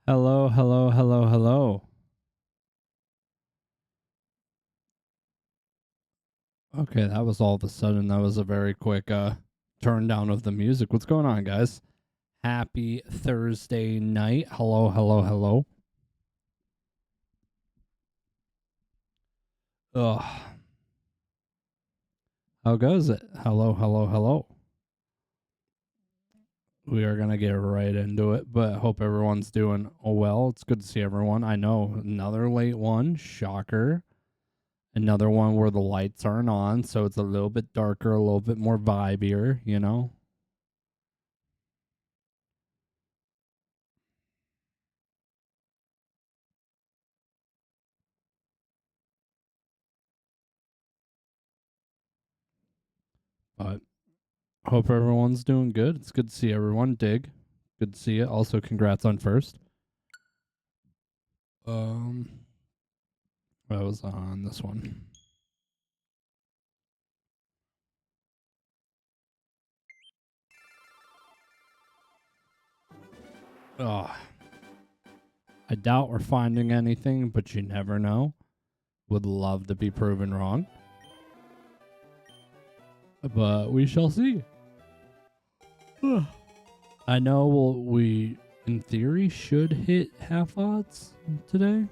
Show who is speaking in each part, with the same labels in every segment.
Speaker 1: Hello, hello, hello, hello. Okay, that was all of a sudden. That was a very quick turn down of the music. What's going on, guys? Happy Thursday night. Hello, hello, hello. Ugh. How goes it? Hello, hello, hello. We are going to get right into it, but hope everyone's doing well. It's good to see everyone. I know another late one. Shocker. Another one where the lights aren't on, so it's a little bit darker, a little bit more vibier, you know? But hope everyone's doing good. It's good to see everyone. Dig. Good to see you. Also, congrats on first. Um, I was on this one. Oh, I doubt we're finding anything, but you never know. Would love to be proven wrong, but we shall see. I know we, in theory, should hit half odds today.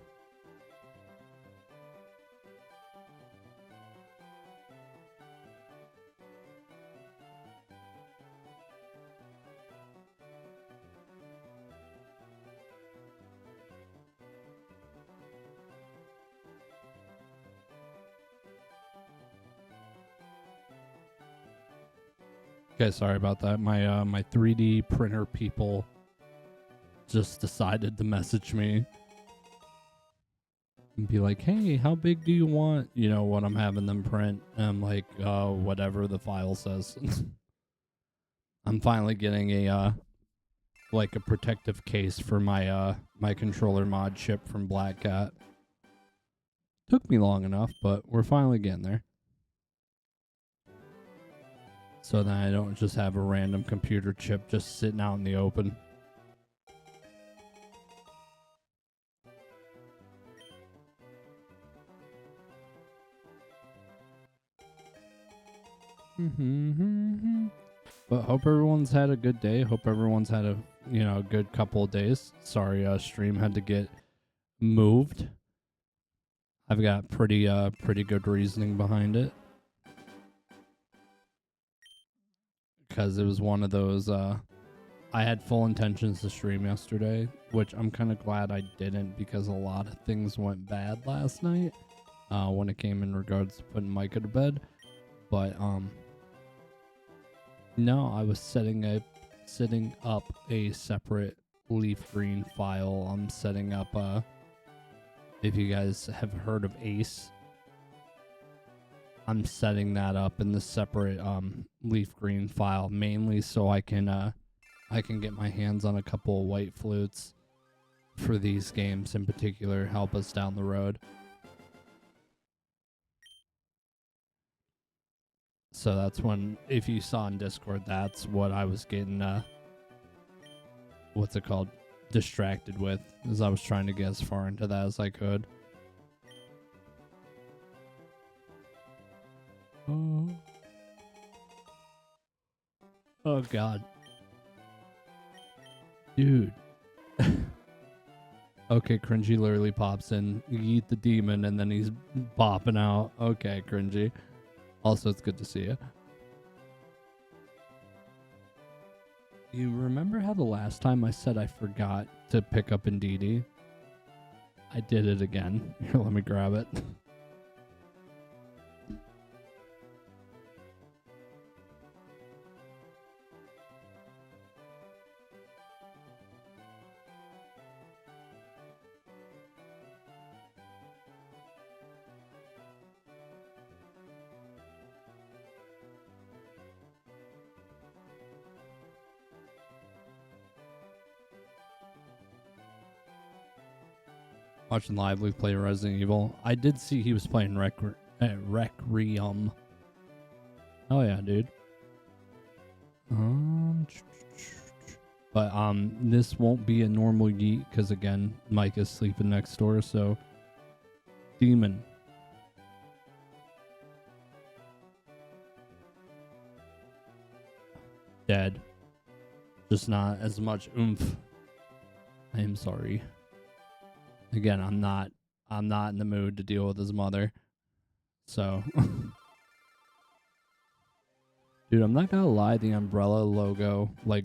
Speaker 1: Okay, sorry about that. My 3D printer people just decided to message me and be like, "Hey, how big do you want? You know what I'm having them print?" And I'm like, whatever the file says." I'm finally getting a like a protective case for my controller mod chip from Black Cat. Took me long enough, but we're finally getting there. So then I don't just have a random computer chip just sitting out in the open. But hope everyone's had a good day. Hope everyone's had a good couple of days. Sorry, stream had to get moved. I've got pretty good reasoning behind it. Because it was one of those I had full intentions to stream yesterday, which I'm kind of glad I didn't because a lot of things went bad last night when it came in regards to putting Micah to bed. But no, I was setting up a separate leaf green file. I'm setting up if you guys have heard of Ace, I'm setting that up in the separate leaf green file mainly so I can get my hands on a couple of white flutes for these games in particular, help us down the road. So that's when, if you saw in Discord, that's what I was getting what's it called, distracted with, as I was trying to get as far into that as I could. Oh god, dude. Okay, Cringy literally pops in, you eat the demon, and then he's popping out. Okay, Cringy. Also, it's good to see you. You remember how the last time I said I forgot to pick up Indeedee? I did it again. Here, let me grab it. Watching Lively play Resident Evil. I did see he was playing Requiem. Oh yeah, dude. But this won't be a normal yeet because again, Mike is sleeping next door. So, demon. Dead. Just not as much oomph. I am sorry. Again, I'm not in the mood to deal with his mother. So, dude, I'm not gonna lie, the umbrella logo, like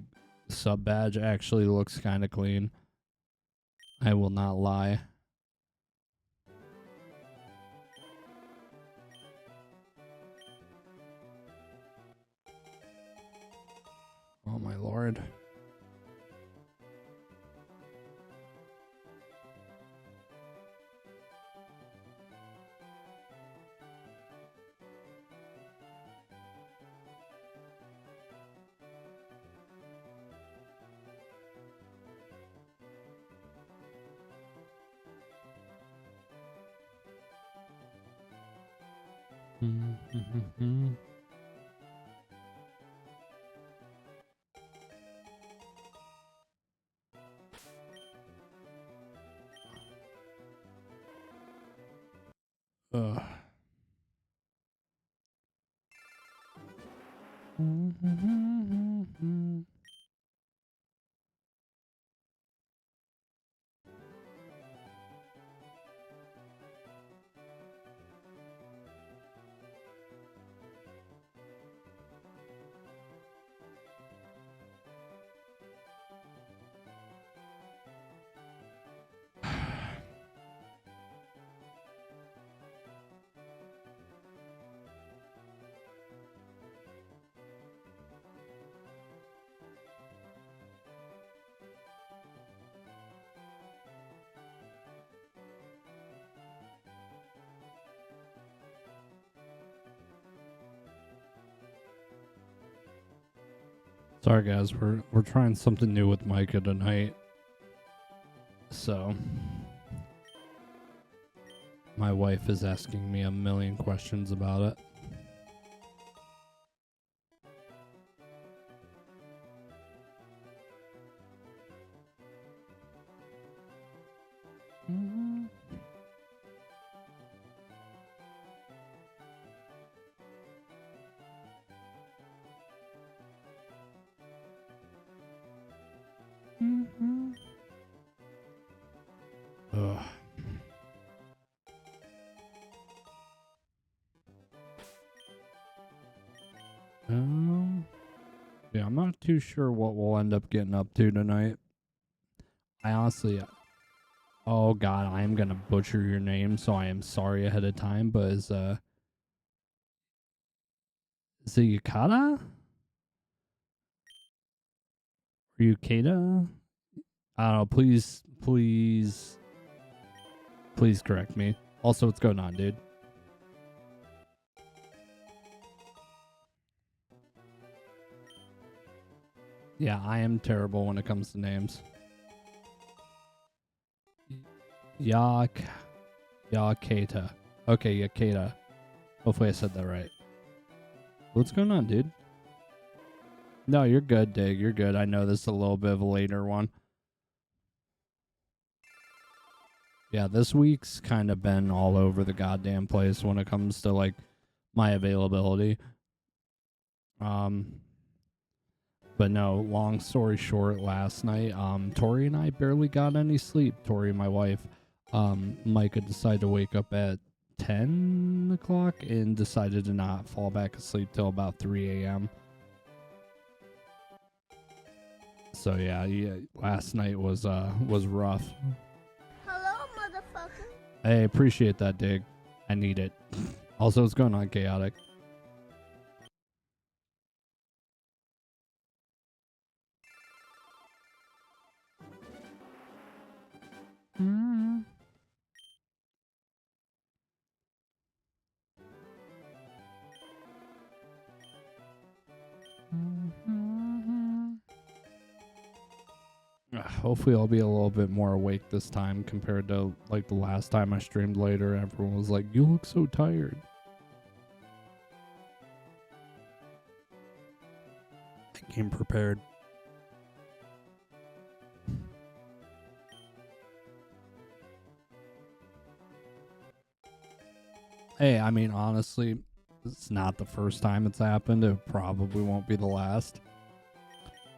Speaker 1: sub badge, actually looks kind of clean. I will not lie. Oh my lord. Ugh. Sorry guys, we're trying something new with Micah tonight. So my wife is asking me a million questions about it. Ugh. Yeah, I'm not too sure what we'll end up getting up to tonight. I honestly, oh god, I am gonna butcher your name, so I am sorry ahead of time. But is it Yukata? Or Yukata? I don't know. Please correct me. Also, what's going on, dude? Yeah, I am terrible when it comes to names. Yakata. Okay, Yakata. Hopefully I said that right. What's going on, dude? No, you're good, Dig. You're good. I know this is a little bit of a later one. Yeah, this week's kind of been all over the goddamn place when it comes to like my availability. But no, long story short, last night, Tori and I barely got any sleep. Tori, my wife, Micah decided to wake up at 10 o'clock and decided to not fall back asleep till about 3 a.m. So yeah, last night was rough.
Speaker 2: Hello, motherfucker.
Speaker 1: Hey, appreciate that, Dig. I need it. Also, what's going on, Chaotic? Hopefully I'll be a little bit more awake this time compared to like the last time I streamed later. Everyone was like, "You look so tired." I came prepared. Hey, I mean, honestly, it's not the first time it's happened. It probably won't be the last.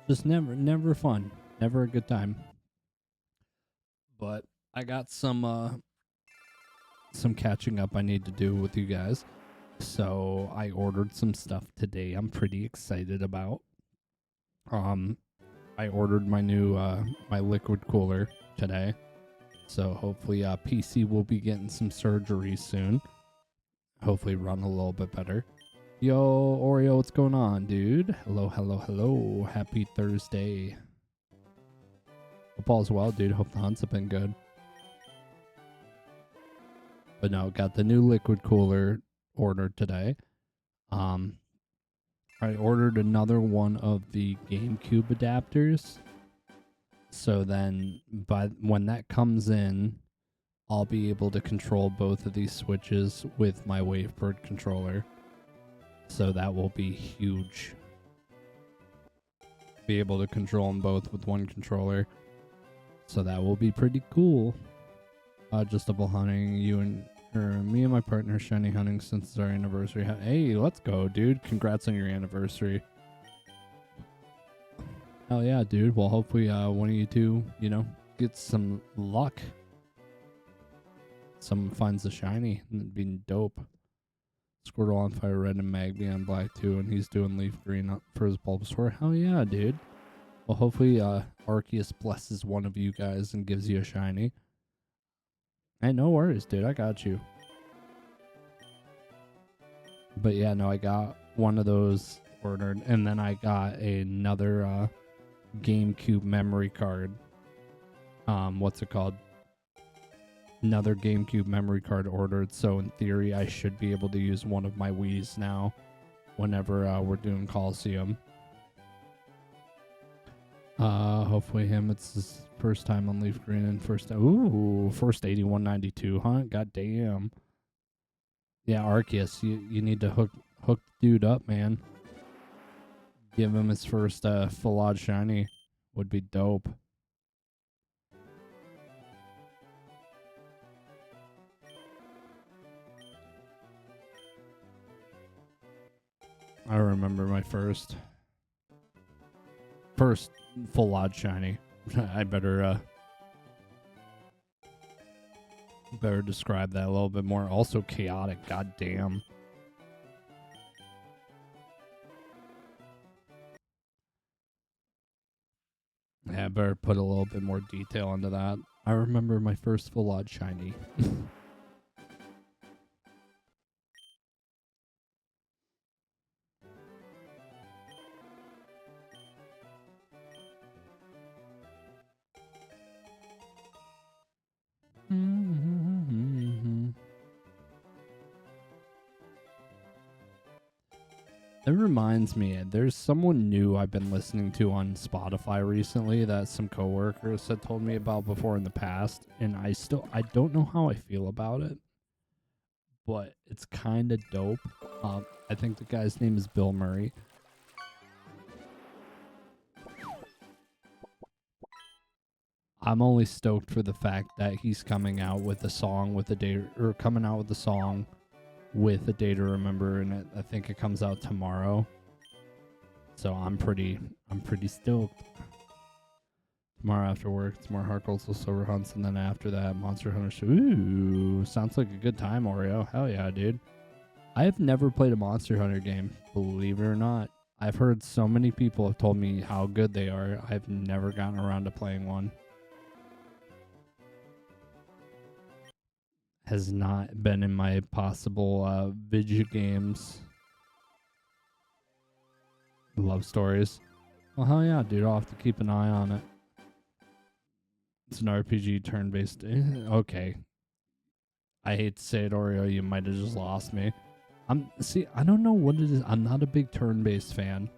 Speaker 1: Just never fun. Never a good time. But I got some catching up I need to do with you guys. So I ordered some stuff today I'm pretty excited about. I ordered my new my liquid cooler today. So hopefully PC will be getting some surgery soon. Hopefully run a little bit better. Yo, Oreo, what's going on, dude? Hello. Happy Thursday. Hope all's well, dude. Hope the hunts have been good. But no, got the new liquid cooler ordered today. I ordered another one of the GameCube adapters. So then when that comes in, I'll be able to control both of these switches with my Wavebird controller. So that will be huge. Be able to control them both with one controller. So that will be pretty cool. Just double hunting, me and my partner shiny hunting since our anniversary. Hey, let's go, dude. Congrats on your anniversary. Hell yeah, dude. Well, hopefully one of you two, gets some luck. Someone finds the shiny. That'd be dope. Squirtle on fire red and Magby on black too, and he's doing leaf green for his Bulbasaur. Hell yeah, dude. Well, hopefully Arceus blesses one of you guys and gives you a shiny. Hey, no worries, dude. I got you. But yeah, no, I got one of those ordered, and then I got another GameCube memory card. What's it called? Another GameCube memory card ordered, so in theory I should be able to use one of my Wii's now whenever we're doing Coliseum. Hopefully it's his first time on Leaf Green and first 8192, huh? God damn. Yeah, Arceus, you need to hook the dude up, man. Give him his first full odd shiny. Would be dope. I remember my first full odd shiny. I better describe that a little bit more. Also chaotic, goddamn. Yeah, I better put a little bit more detail into that. I remember my first full odd shiny. It reminds me, there's someone new I've been listening to on Spotify recently that some coworkers had told me about before in the past, and I don't know how I feel about it, but it's kind of dope. I think the guy's name is Bill Murray. I'm only stoked for the fact that he's coming out with a song with a day, or coming out with a song with a day to remember, and I think it comes out tomorrow. So I'm pretty stoked. Tomorrow after work, it's more Heart Gold, Silver Hunts, and then after that, Monster Hunter. Ooh, sounds like a good time, Oreo. Hell yeah, dude. I have never played a Monster Hunter game, believe it or not. I've heard so many people have told me how good they are. I've never gotten around to playing one. Has not been in my possible video games love stories. Well, hell yeah, dude. I'll have to keep an eye on it. It's an RPG turn-based. Okay. I hate to say it, Oreo. You might have just lost me. I don't know what it is. I'm not a big turn-based fan.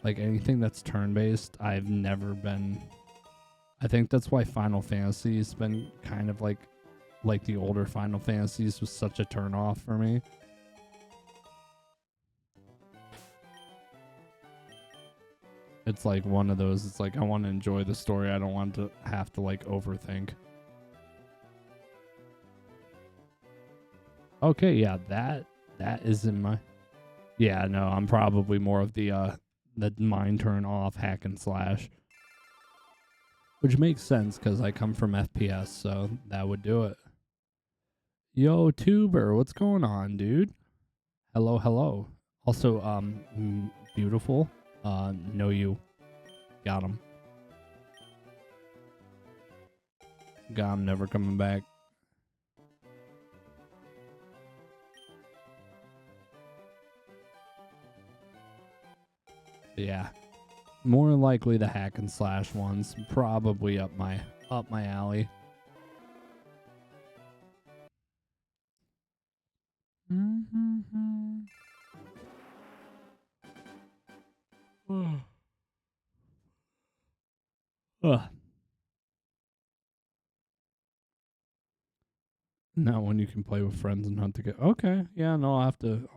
Speaker 1: Like anything that's turn-based, I've never been. I think that's why Final Fantasy's been kind of like the older Final Fantasies was such a turn-off for me. It's like one of those, it's like I want to enjoy the story. I don't want to have to like overthink. Okay, yeah, that is in my. Yeah, no, I'm probably more of the mine turn off hack and slash, which makes sense because I come from FPS, so that would do it. Yo, Tuber, what's going on, dude? Hello, hello. Also, beautiful. Know you. Got him. Got him. Never coming back. Yeah, more likely the hack and slash ones. Probably up my alley. Ugh. Not when you can play with friends and hunt together. Okay, yeah, no, I'll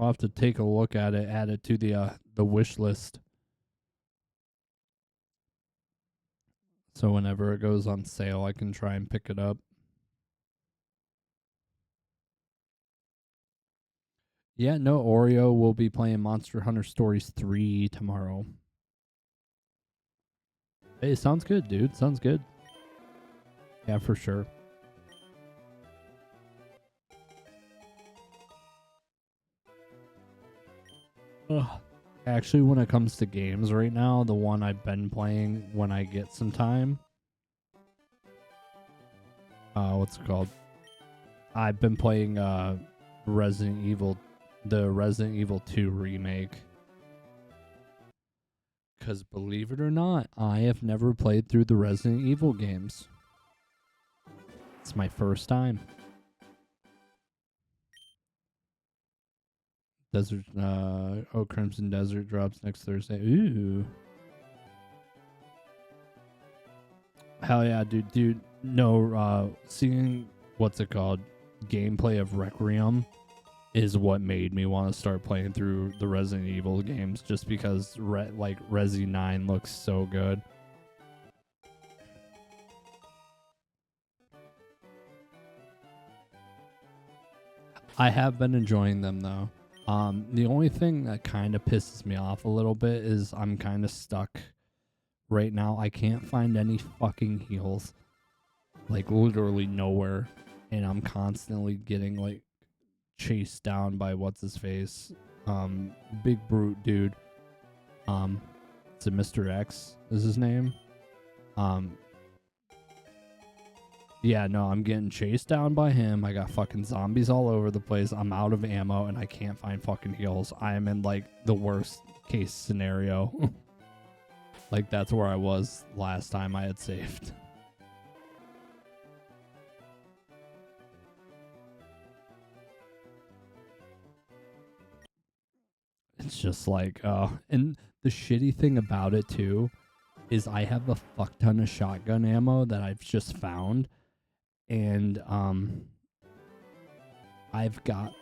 Speaker 1: have to take a look at it, add it to the wish list. So whenever it goes on sale, I can try and pick it up. Yeah, no, Oreo will be playing Monster Hunter Stories 3 tomorrow. Hey, sounds good, dude. Sounds good. Yeah, for sure. Ugh. Actually, when it comes to games right now, the one I've been playing when I get some time, what's it called? I've been playing Resident Evil, the Resident Evil 2 remake. Because believe it or not, I have never played through the Resident Evil games. It's my first time. Desert, Crimson Desert drops next Thursday. Ooh. Hell yeah, dude. No, seeing, what's it called? Gameplay of Requiem is what made me want to start playing through the Resident Evil games, just because Resi 9 looks so good. I have been enjoying them though. The only thing that kind of pisses me off a little bit is I'm kind of stuck right now. I can't find any fucking heals, like literally nowhere, and I'm constantly getting like chased down by what's his face, big brute dude. It's a Mr. X is his name. Yeah, no, I'm getting chased down by him. I got fucking zombies all over the place. I'm out of ammo and I can't find fucking heals. I am in like the worst case scenario. Like that's where I was last time I had saved. It's just like, and the shitty thing about it too is I have a fuck ton of shotgun ammo that I've just found, and I've got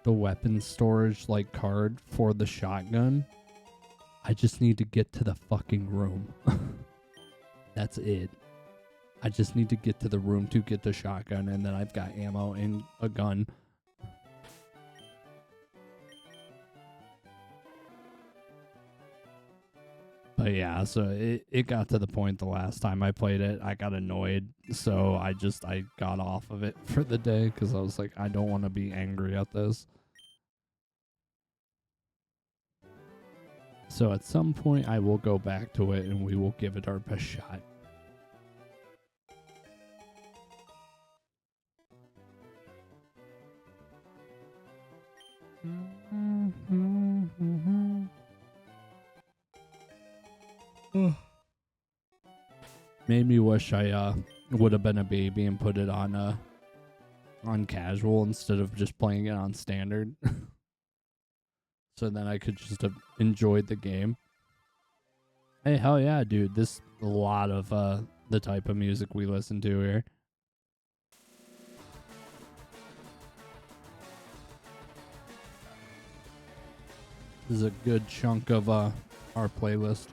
Speaker 1: the weapon storage like card for the shotgun. I just need to get to the fucking room. That's it. I just need to get to the room to get the shotgun, and then I've got ammo and a gun. But yeah, so it got to the point the last time I played it, I got annoyed. So I got off of it for the day because I was like, I don't want to be angry at this. So at some point I will go back to it and we will give it our best shot. Made me wish I would have been a baby and put it on casual instead of just playing it on standard. So then I could just have enjoyed the game. Hey, hell yeah, dude. This a lot of the type of music we listen to here. This is a good chunk of our playlist.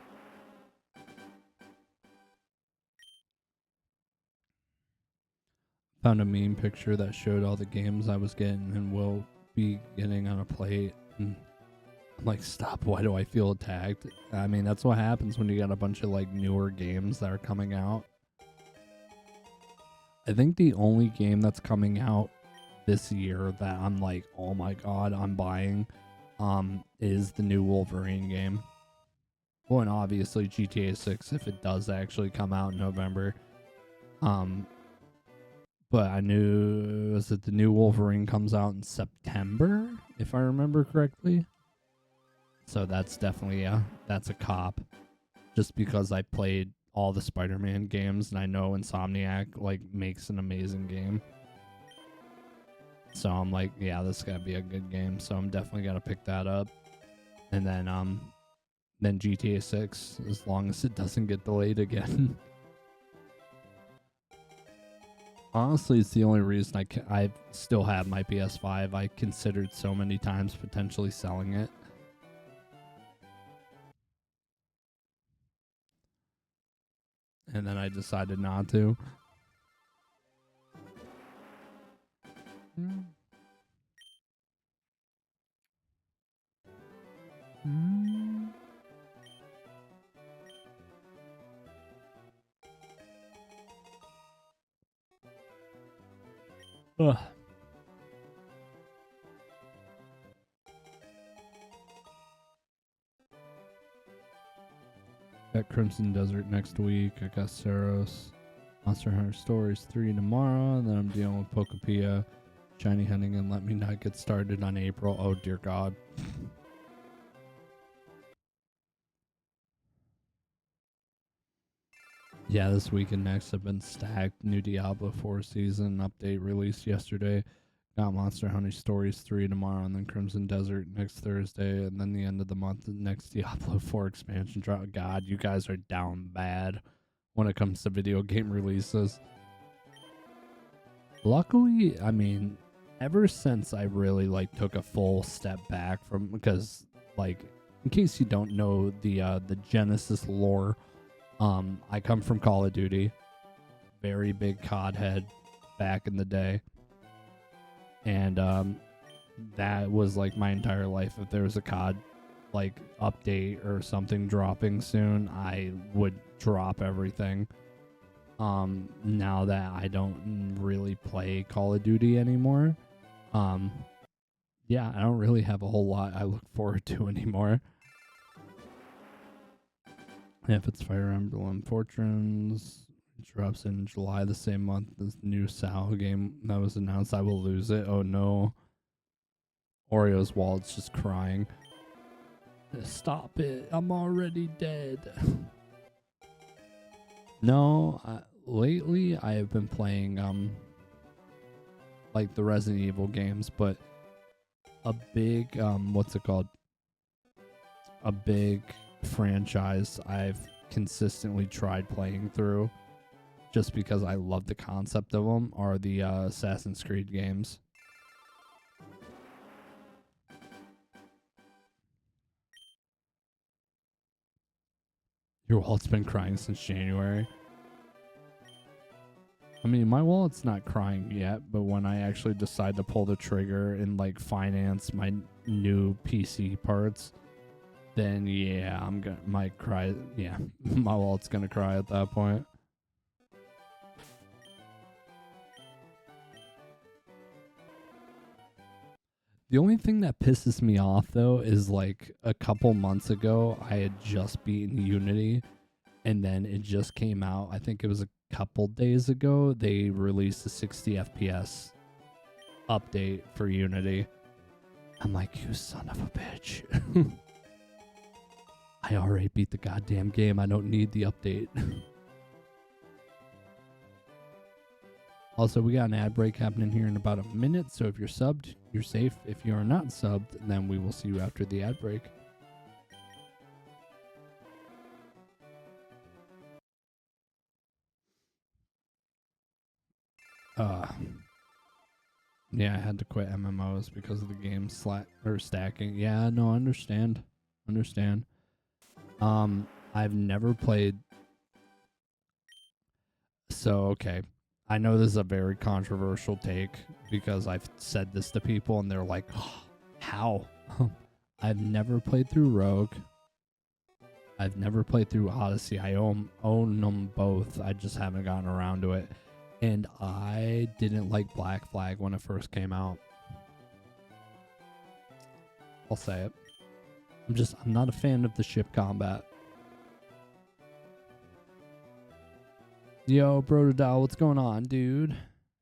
Speaker 1: found a meme picture that showed all the games I was getting and will be getting on a plate. And I'm like, stop, why do I feel attacked? I mean, that's what happens when you got a bunch of like newer games that are coming out. I think the only game that's coming out this year that I'm like, oh my god, I'm buying is the new Wolverine game. Well, and obviously GTA 6 if it does actually come out in November. But I knew was it the new Wolverine comes out in September, if I remember correctly. So that's definitely that's a cop. Just because I played all the Spider-Man games and I know Insomniac like makes an amazing game. So I'm like, yeah, this gotta be a good game. So I'm definitely gonna pick that up. And then GTA 6, as long as it doesn't get delayed again. Honestly, it's the only reason I still have my PS5. I considered so many times potentially selling it. And then I decided not to. Ugh. Got Crimson Desert next week. I got Saros. Monster Hunter Stories 3 tomorrow. And then I'm dealing with Pokepia, Shiny Hunting, and Let Me Not Get Started on April. Oh, dear God. Yeah, this week and next have been stacked. New Diablo 4 season update released yesterday. Got Monster Hunter Stories 3 tomorrow, and then Crimson Desert next Thursday, and then the end of the month, the next Diablo 4 expansion drop. God, you guys are down bad when it comes to video game releases. Luckily, I mean, ever since I really like took a full step back from, because like, in case you don't know the Genesis lore, I come from Call of Duty, very big COD head back in the day, and that was like my entire life. If there was a COD like update or something dropping soon, I would drop everything. Now that I don't really play Call of Duty anymore, yeah, I don't really have a whole lot I look forward to anymore. If it's Fire Emblem Fortunes, it drops in July the same month as the new SAO game that was announced. I will lose it. Oh no. Oreo's wallet's just crying. Stop it. I'm already dead. No, lately I have been playing like the Resident Evil games, but a big what's it called? A big franchise I've consistently tried playing through just because I love the concept of them are the Assassin's Creed games. Your wallet's been crying since January. I mean, my wallet's not crying yet, but when I actually decide to pull the trigger and like finance my new PC parts, then yeah, I'm gonna might cry. Yeah, my wallet's gonna cry at that point. The only thing that pisses me off though is like a couple months ago I had just beaten Unity, and then it just came out. I think it was a couple days ago they released a 60 FPS update for Unity. I'm like, you son of a bitch. I already beat the goddamn game. I don't need the update. Also, we got an ad break happening here in about a minute, so if you're subbed, you're safe. If you are not subbed, then we will see you after the ad break. Yeah, I had to quit MMOs because of the game stacking. Yeah, no, understand. I've never played. So okay, I know this is a very controversial take because I've said this to people and they're like, oh, how? I've never played through Rogue. I've never played through Odyssey. I own them both. I just haven't gotten around to it. And I didn't like Black Flag when it first came out. I'll say it. I'm not a fan of the ship combat. Yo, Brodadal, what's going on, dude?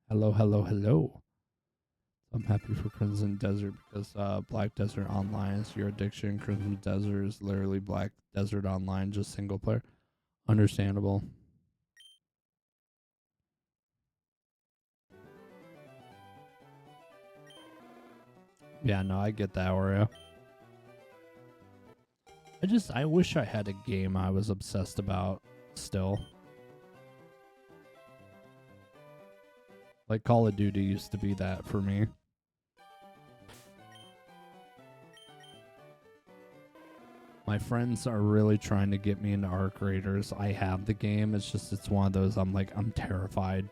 Speaker 1: Hello, hello, hello. I'm happy for Crimson Desert because Black Desert Online is your addiction. Crimson Desert is literally Black Desert Online, just single player. Understandable. Yeah, no, I get that, Oreo. I wish I had a game I was obsessed about still. Like Call of Duty used to be that for me. My friends are really trying to get me into Arc Raiders. I have the game. It's one of those I'm terrified.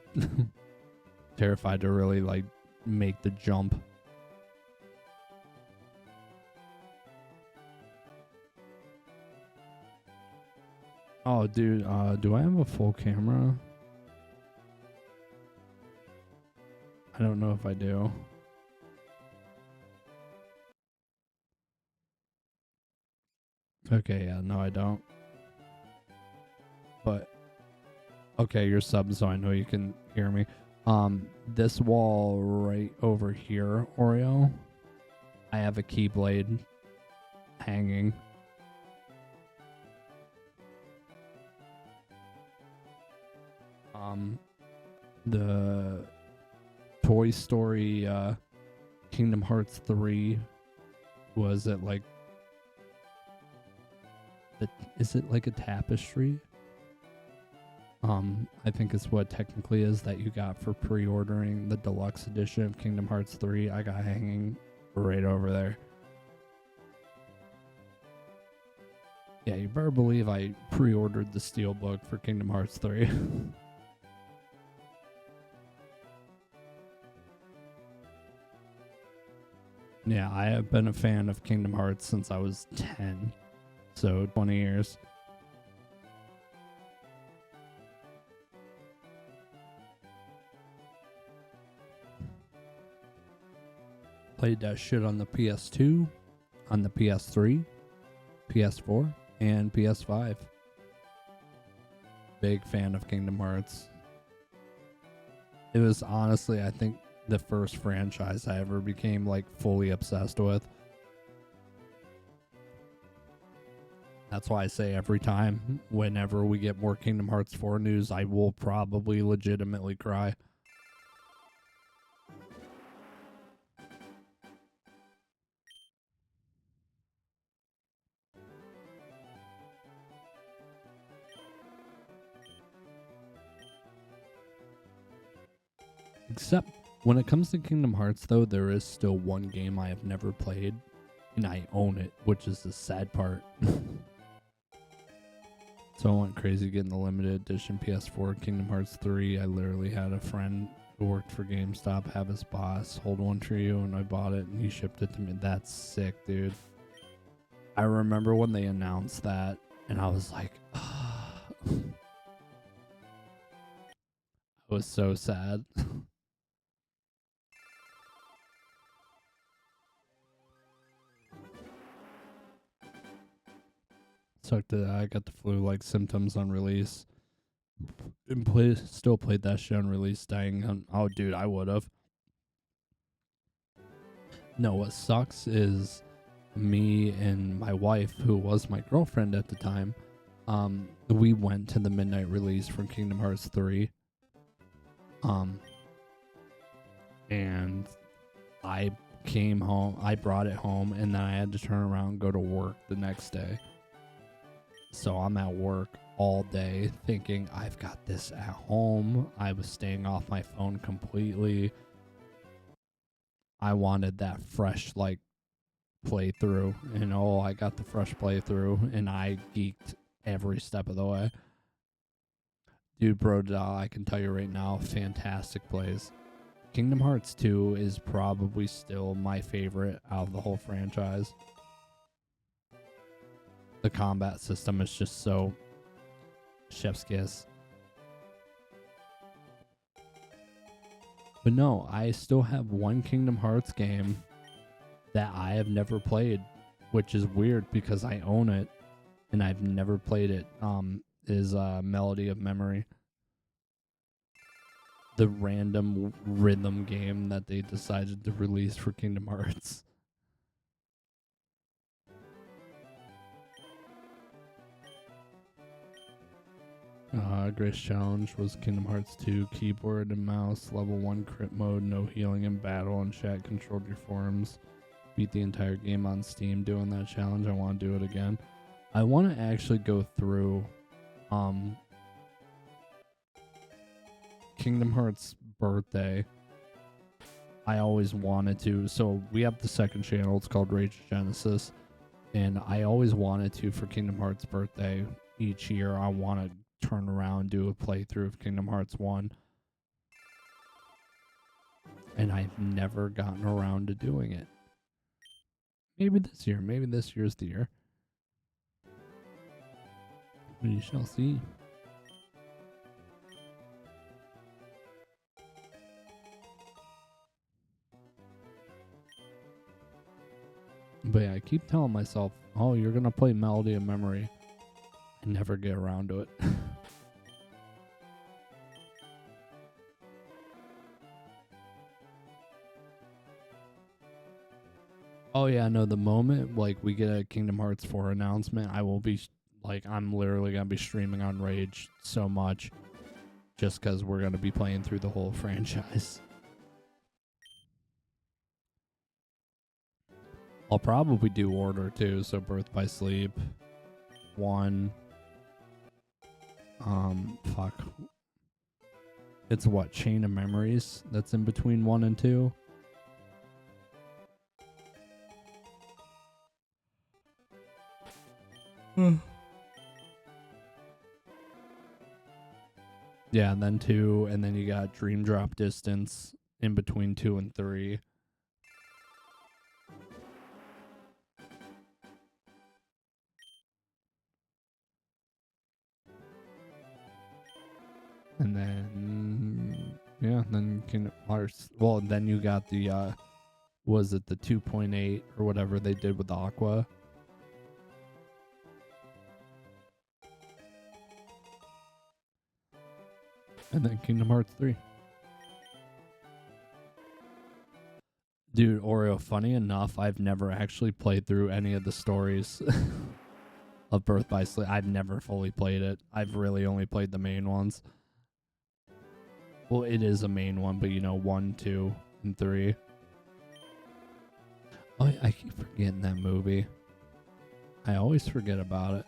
Speaker 1: Terrified to really like make the jump. Oh, dude, do I have a full camera? I don't know if I do. Okay, yeah, no, I don't. But okay, you're subbed, so I know you can hear me. This wall right over here, Oreo, I have a keyblade hanging. The Toy Story Kingdom Hearts 3 was it like is it like a tapestry? I think it's what technically is that you got for pre-ordering the deluxe edition of Kingdom Hearts 3. I got hanging right over there. Yeah, you better believe I pre-ordered the Steelbook for Kingdom Hearts 3. Yeah, I have been a fan of Kingdom Hearts since I was 10. So 20 years. Played that shit on the PS2, on the PS3, PS4, and PS5. Big fan of Kingdom Hearts. It was honestly, I think, the first franchise I ever became like fully obsessed with. That's why I say every time, whenever we get more Kingdom Hearts 4 news, I will probably legitimately cry. Except when it comes to Kingdom Hearts, though, there is still one game I have never played, and I own it, which is the sad part. So I went crazy getting the limited edition PS4 Kingdom Hearts 3. I literally had a friend who worked for GameStop have his boss hold one for you, and I bought it, and he shipped it to me. That's sick, dude. I remember when they announced that, and I was like, ah. I was so sad. Sucked that I got the flu-like symptoms on release. And still played that shit on release, dying on. Oh, dude, I would have. No, what sucks is me and my wife, who was my girlfriend at the time, we went to the midnight release from Kingdom Hearts 3. And I came home, I brought it home, and then I had to turn around and go to work the next day. So I'm at work all day thinking I've got this at home. I was staying off my phone completely. I wanted that fresh, like, playthrough. And oh, I got the fresh playthrough, and I geeked every step of the way. Dude, bro, I can tell you right now, fantastic plays. Kingdom Hearts 2 is probably still my favorite out of the whole franchise. The combat system is just so chef's kiss. But no, I still have one Kingdom Hearts game that I have never played, which is weird because I own it and I've never played it. Is Melody of Memory. The random rhythm game that they decided to release for Kingdom Hearts. Greatest challenge was Kingdom Hearts 2, keyboard and mouse, level 1 crit mode, no healing in battle, and chat controlled your forms. Beat the entire game on Steam doing that challenge. I want to do it again. I want to actually go through Kingdom Hearts Birthday. I always wanted to. So we have the second channel. It's called Rage Genesis. And I always wanted to, for Kingdom Hearts Birthday, each year I want to turn around and do a playthrough of Kingdom Hearts 1. And I've never gotten around to doing it. Maybe this year. Maybe this year's the year. We shall see. But yeah, I keep telling myself, oh, you're going to play Melody of Memory. I never get around to it. Oh yeah, no, the moment like we get a Kingdom Hearts 4 announcement, I will be like, I'm literally going to be streaming on Rage so much just because we're going to be playing through the whole franchise. I'll probably do Order too, so Birth by Sleep 1. Fuck. It's what, Chain of Memories that's in between 1 and 2? Yeah, and then 2, and then you got Dream Drop Distance in between 2 and 3. And then, yeah, then Kingdom Hearts. Well, then you got the, was it the 2.8 or whatever they did with Aqua? And then Kingdom Hearts 3. Dude, Oreo, funny enough, I've never actually played through any of the stories of Birth by Sleep. I've never fully played it. I've really only played the main ones. Well, it is a main one, but you know, 1, 2, and 3. Oh, I keep forgetting that movie. I always forget about it.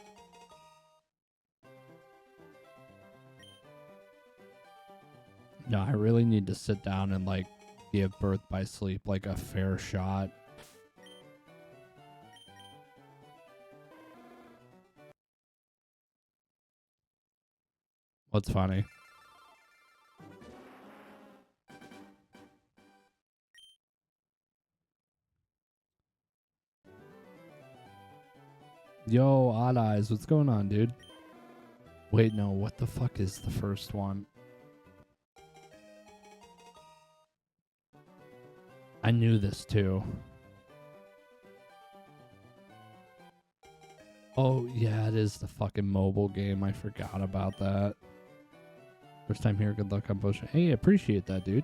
Speaker 1: No, I really need to sit down and like give Birth by Sleep like a fair shot. What's funny? Yo, Odd Eyes, what's going on, dude? Wait, no, what the fuck is the first one? I knew this too. Oh, yeah, it is the fucking mobile game. I forgot about that. First time here, good luck on Bush. Hey, appreciate that, dude.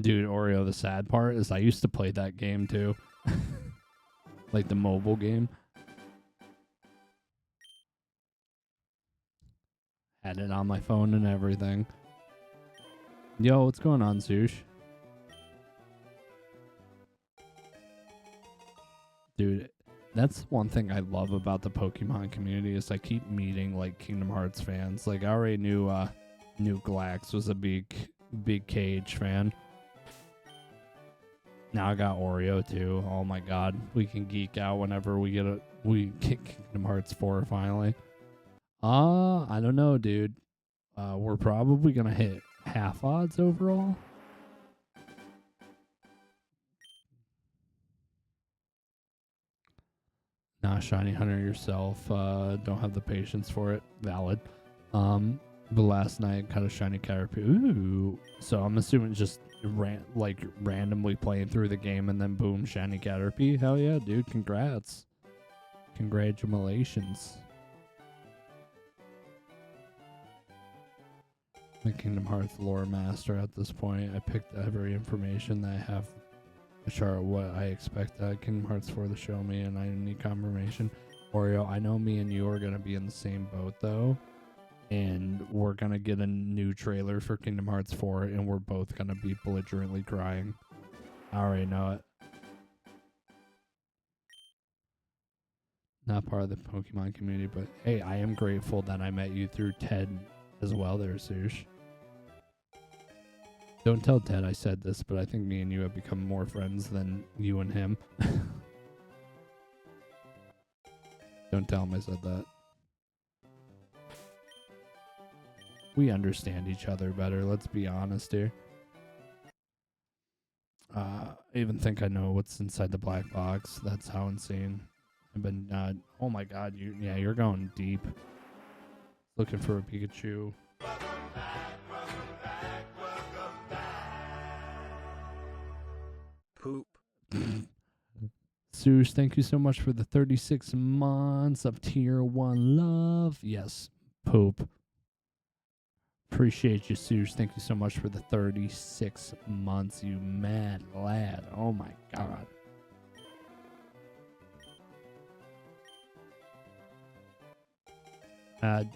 Speaker 1: Dude, Oreo, the sad part is I used to play that game too. Like the mobile game. Had it on my phone and everything. Yo, what's going on, Sush? Dude, that's one thing I love about the Pokemon community is I keep meeting like Kingdom Hearts fans. Like I already knew Glax was a big Cage fan. Now I got Oreo too. Oh my god, we can geek out whenever we get Kingdom Hearts 4 finally. I don't know, dude. We're probably gonna hit half odds overall. Nah, shiny hunter yourself. Don't have the patience for it. Valid. But last night caught a shiny Caterpie. Ooh. So I'm assuming just randomly playing through the game and then boom, shiny Caterpie. Hell yeah, dude. Congrats. Congratulations. I'm a Kingdom Hearts lore master at this point. I picked every information that I have, which are what I expect Kingdom Hearts 4 to show me, and I need confirmation. Oreo, I know me and you are going to be in the same boat, though, and we're going to get a new trailer for Kingdom Hearts 4, and we're both going to be belligerently crying. I already know it. Not part of the Pokemon community, but hey, I am grateful that I met you through Ted as well there, Sush. Don't tell Ted I said this, but I think me and you have become more friends than you and him. Don't tell him I said that. We understand each other better, let's be honest here. I even think I know what's inside the black box. That's how insane. I've been, oh my god, you're going deep. Looking for a Pikachu.
Speaker 3: Poop.
Speaker 1: Sush, thank you so much for the 36 months of tier 1 love. Yes, poop. Appreciate you, Sush. Thank you so much for the 36 months, you mad lad. Oh my god.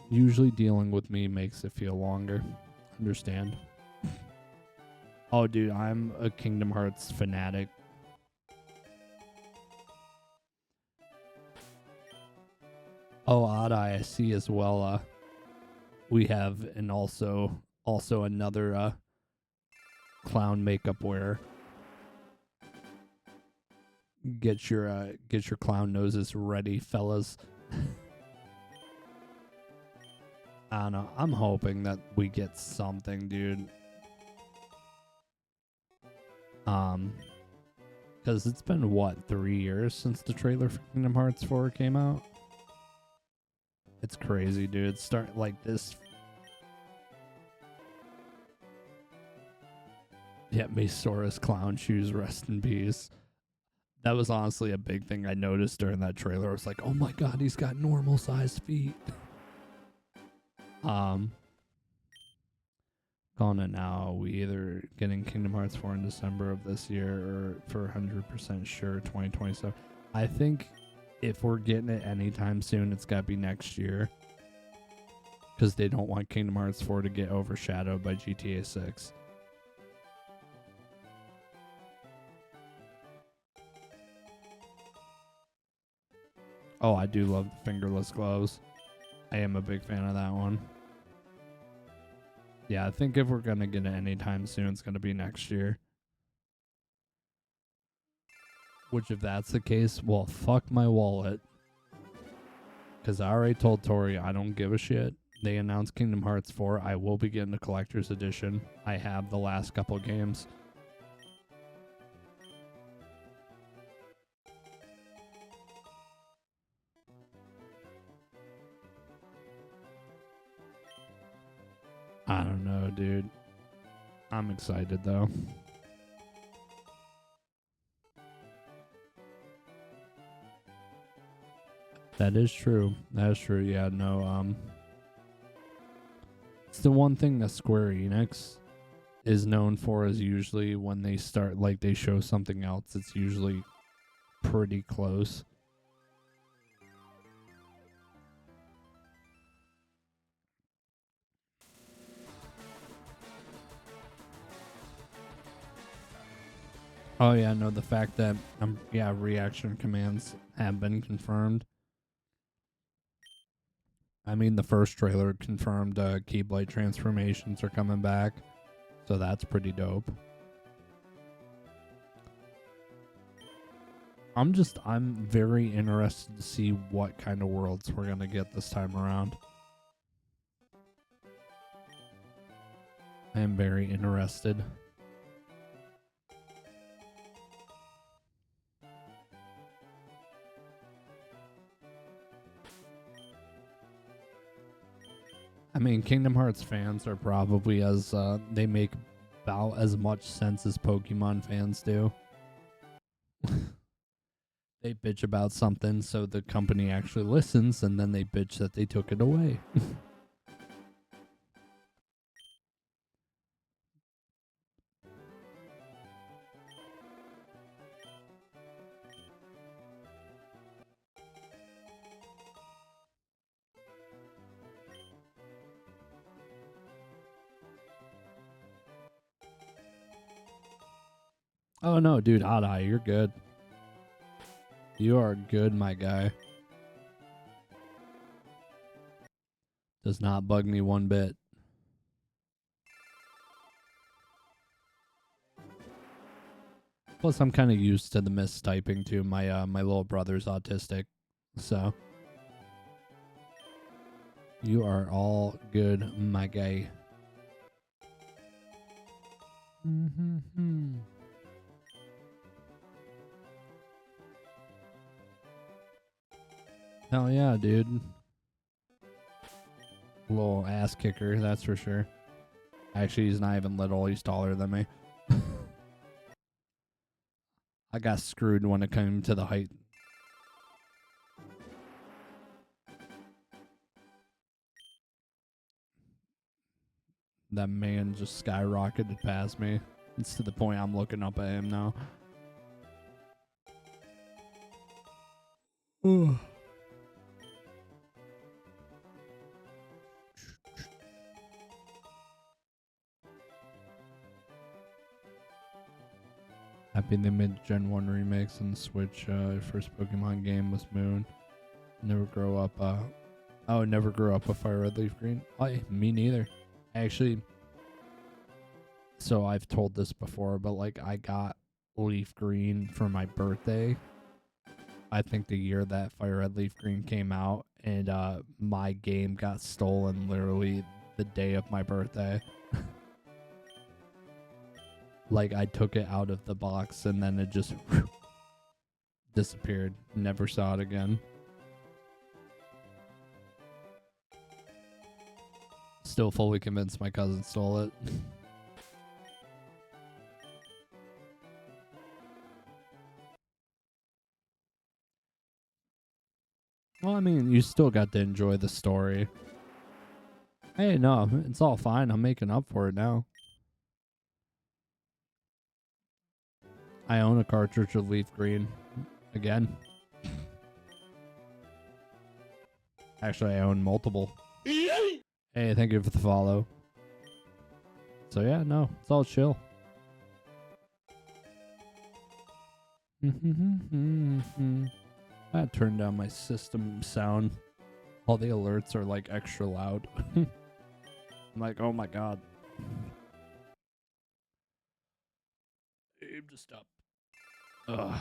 Speaker 1: Usually dealing with me makes it feel longer. Understand. Oh, dude, I'm a Kingdom Hearts fanatic. Oh, Odd Eye, I see as well. We have also another clown makeup wearer. Get your clown noses ready, fellas. I don't know. I'm hoping that we get something, dude. Because it's been, what, 3 years since the trailer for Kingdom Hearts 4 came out? It's crazy, dude. Start like this. Yeah, Masora's clown shoes, rest in peace. That was honestly a big thing I noticed during that trailer. I was like, oh my god, he's got normal sized feet. Calling it now. We either getting Kingdom Hearts 4 in December of this year or for 100% sure 2027. I think if we're getting it anytime soon, it's got to be next year. Because they don't want Kingdom Hearts 4 to get overshadowed by GTA 6. Oh, I do love the fingerless gloves. I am a big fan of that one. Yeah, I think if we're going to get it anytime soon, it's going to be next year. Which, if that's the case, well, fuck my wallet. Because I already told Tori I don't give a shit. They announced Kingdom Hearts 4. I will be getting the collector's edition. I have the last couple games. I don't know, dude. I'm excited, though. That is true. That is true. Yeah, no, it's the one thing that Square Enix is known for is usually when they start, like, they show something else, it's usually pretty close. Oh yeah, no, the fact that reaction commands have been confirmed. I mean, the first trailer confirmed Keyblade transformations are coming back, so that's pretty dope. I'm very interested to see what kind of worlds we're gonna get this time around. I am very interested. I mean, Kingdom Hearts fans are probably they make about as much sense as Pokemon fans do. They bitch about something, so the company actually listens, and then they bitch that they took it away. Oh no, dude, Odd Eye, you're good. You are good, my guy. Does not bug me one bit. Plus, I'm kind of used to the mistyping too. My little brother's autistic, so you are all good, my guy. Hell yeah, dude. Little ass kicker, that's for sure. Actually, he's not even little. He's taller than me. I got screwed when it came to the height. That man just skyrocketed past me. It's to the point I'm looking up at him now. Happy they made the Gen 1 remakes on the Switch. First Pokemon game was Moon. Never grow up. Oh, never grew up with Fire Red Leaf Green. Me neither. Actually, so I've told this before, but like I got Leaf Green for my birthday. I think the year that Fire Red Leaf Green came out, and my game got stolen literally the day of my birthday. Like I took it out of the box and then it just disappeared. Never saw it again. Still fully convinced my cousin stole it. Well, I mean, you still got to enjoy the story. Hey, no, it's all fine. I'm making up for it now. I own a cartridge of Leaf Green. Again. Actually, I own multiple. Hey, thank you for the follow. So yeah, no, it's all chill. I turned down my system sound. All the alerts are like extra loud. I'm like, oh my god. Aim to stop. Ugh.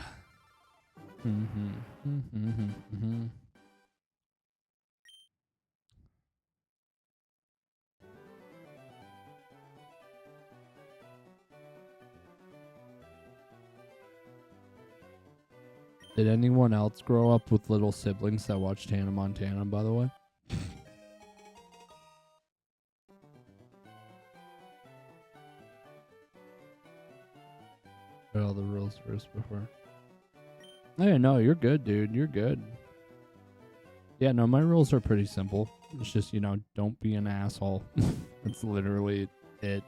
Speaker 1: Did anyone else grow up with little siblings that watched Hannah Montana, by the way? Read all the rules first before. Hey, no, you're good, dude. You're good. Yeah, no, my rules are pretty simple. It's just, don't be an asshole. That's literally it.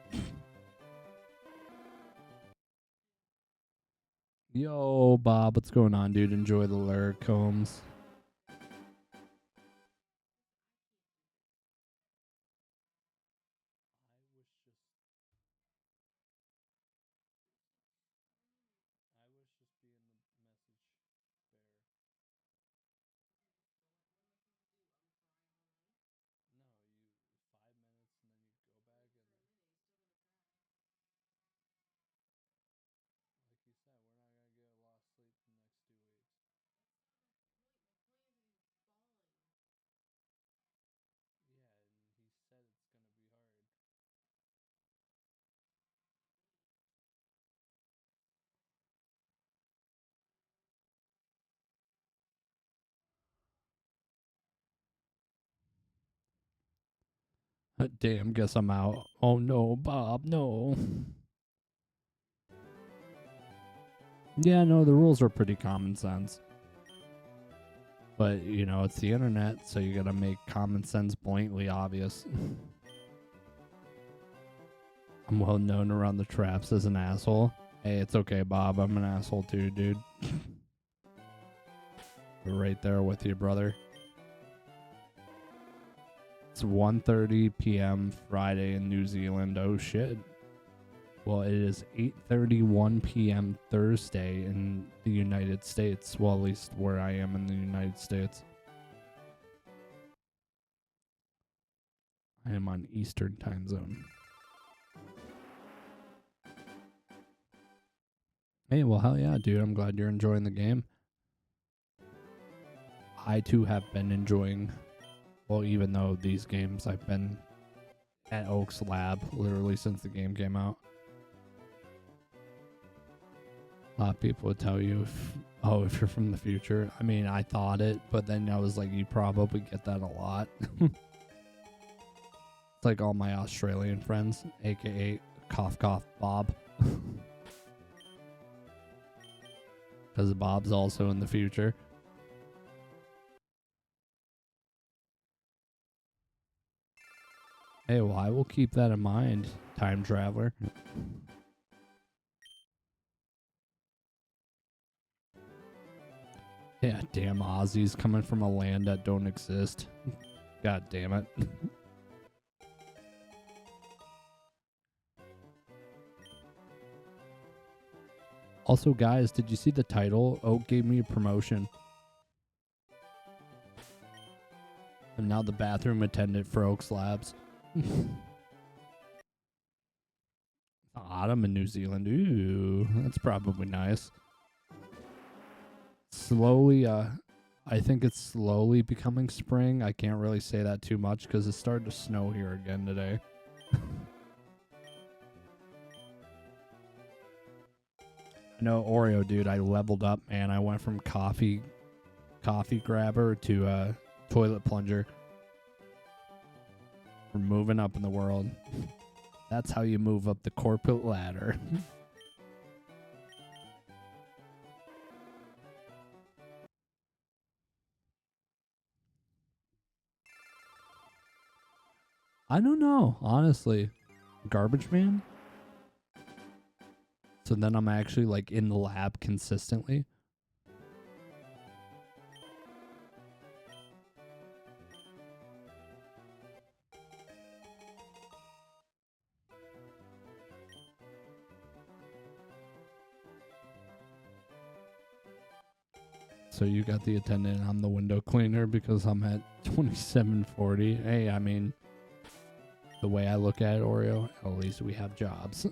Speaker 1: Yo, Bob, what's going on, dude? Enjoy the lyric combs. Damn, guess I'm out. Oh no, Bob, no. Yeah, no, the rules are pretty common sense. But, you know, it's the internet, so you gotta make common sense blatantly obvious. I'm well known around the traps as an asshole. Hey, it's okay, Bob. I'm an asshole too, dude. We're right there with you, brother. It's 1:30 p.m. Friday in New Zealand. Oh, shit. Well, it is 8:31 p.m. Thursday in the United States. Well, at least where I am in the United States. I am on Eastern time zone. Hey, well, hell yeah, dude. I'm glad you're enjoying the game. I, too, have been enjoying... Well, even though these games, I've been at Oak's lab literally since the game came out. A lot of people would tell you, if you're from the future. I mean, I thought it, but then I was like, you probably get that a lot. It's like all my Australian friends, aka cough cough Bob. Because Bob's also in the future. Hey, well, I will keep that in mind, time traveler. Yeah, damn Aussies coming from a land that don't exist. God damn it. Also, guys, did you see the title? Oak gave me a promotion. I'm now the bathroom attendant for Oak's Labs. Autumn in New Zealand. Ooh, that's probably nice. Slowly, I think it's slowly becoming spring. I can't really say that too much because it started to snow here again today. I know, Oreo, dude, I leveled up, man. I went from coffee grabber to toilet plunger. We're moving up in the world. That's how you move up the corporate ladder. I don't know, honestly. Garbage man? So then I'm actually like in the lab consistently. So you got the attendant, I'm the window cleaner because I'm at 2740. Hey, I mean, the way I look at it, Oreo, at least we have jobs.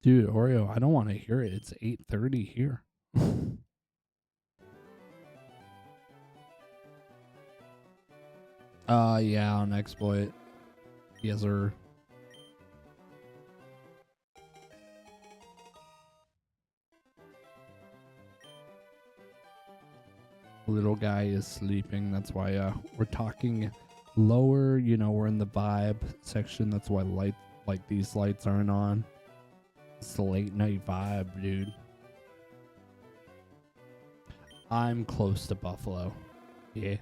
Speaker 1: Dude, Oreo, I don't want to hear it. It's 8:30 here. Yeah, on exploit. Yes, sir. Little guy is sleeping. That's why we're talking lower. You know, we're in the vibe section. That's why like these lights aren't on. It's the late night vibe, dude. I'm close to Buffalo. Yeah.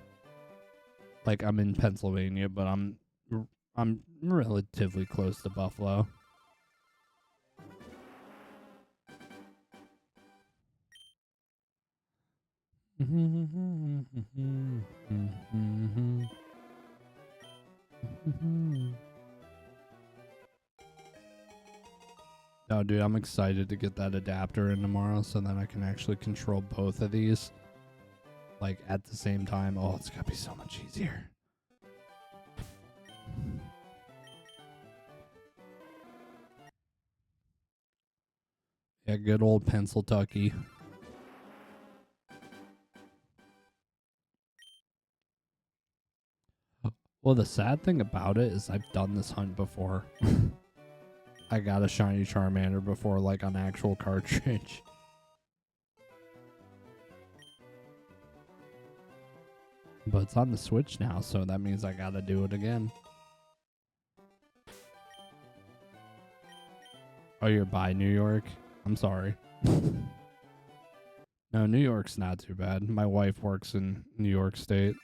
Speaker 1: Like I'm in Pennsylvania, but I'm relatively close to Buffalo. Oh, dude, I'm excited to get that adapter in tomorrow so then I can actually control both of these like at the same time. Oh, it's gonna be so much easier. Yeah, good old Pennsyltucky. Well, the sad thing about it is I've done this hunt before. I got a shiny Charmander before, like on actual cartridge. But it's on the Switch now, so that means I gotta do it again. Oh, you're by New York? I'm sorry. No, New York's not too bad. My wife works in New York State.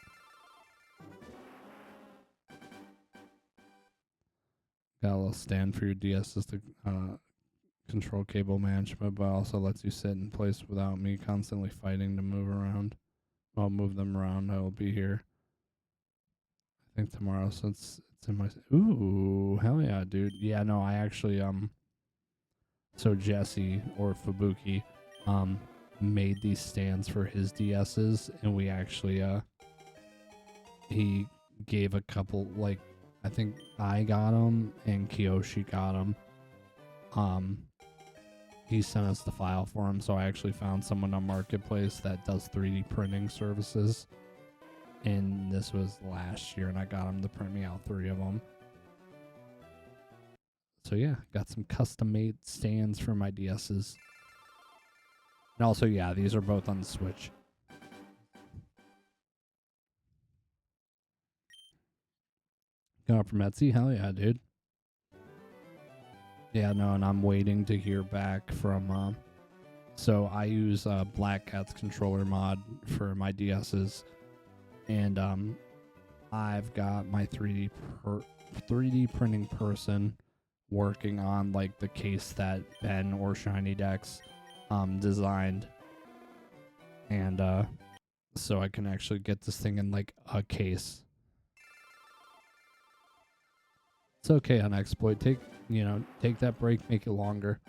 Speaker 1: Got a little stand for your DS to control cable management, but also lets you sit in place without me constantly fighting to move around. I'll move them around. I will be here. I think tomorrow, since it's in my. Ooh, hell yeah, dude. Yeah, no, I actually So Jesse or Fubuki made these stands for his DSs, and we actually he gave a couple, like I think I got them and Kiyoshi got them. He sent us the file for him, so I actually found someone on Marketplace that does 3D printing services, and this was last year, and I got him to print me out 3 of them. So yeah, got some custom made stands for my DSs. And also, yeah, these are both on the Switch. Going up from Etsy? Hell yeah, dude. Yeah, no, and I'm waiting to hear back from so I use Black Cat's controller mod for my DSs, and I've got my 3D printing person working on like the case that Ben or Shiny Dex designed, and so I can actually get this thing in like a case. It's okay on exploit. Take that break, make it longer.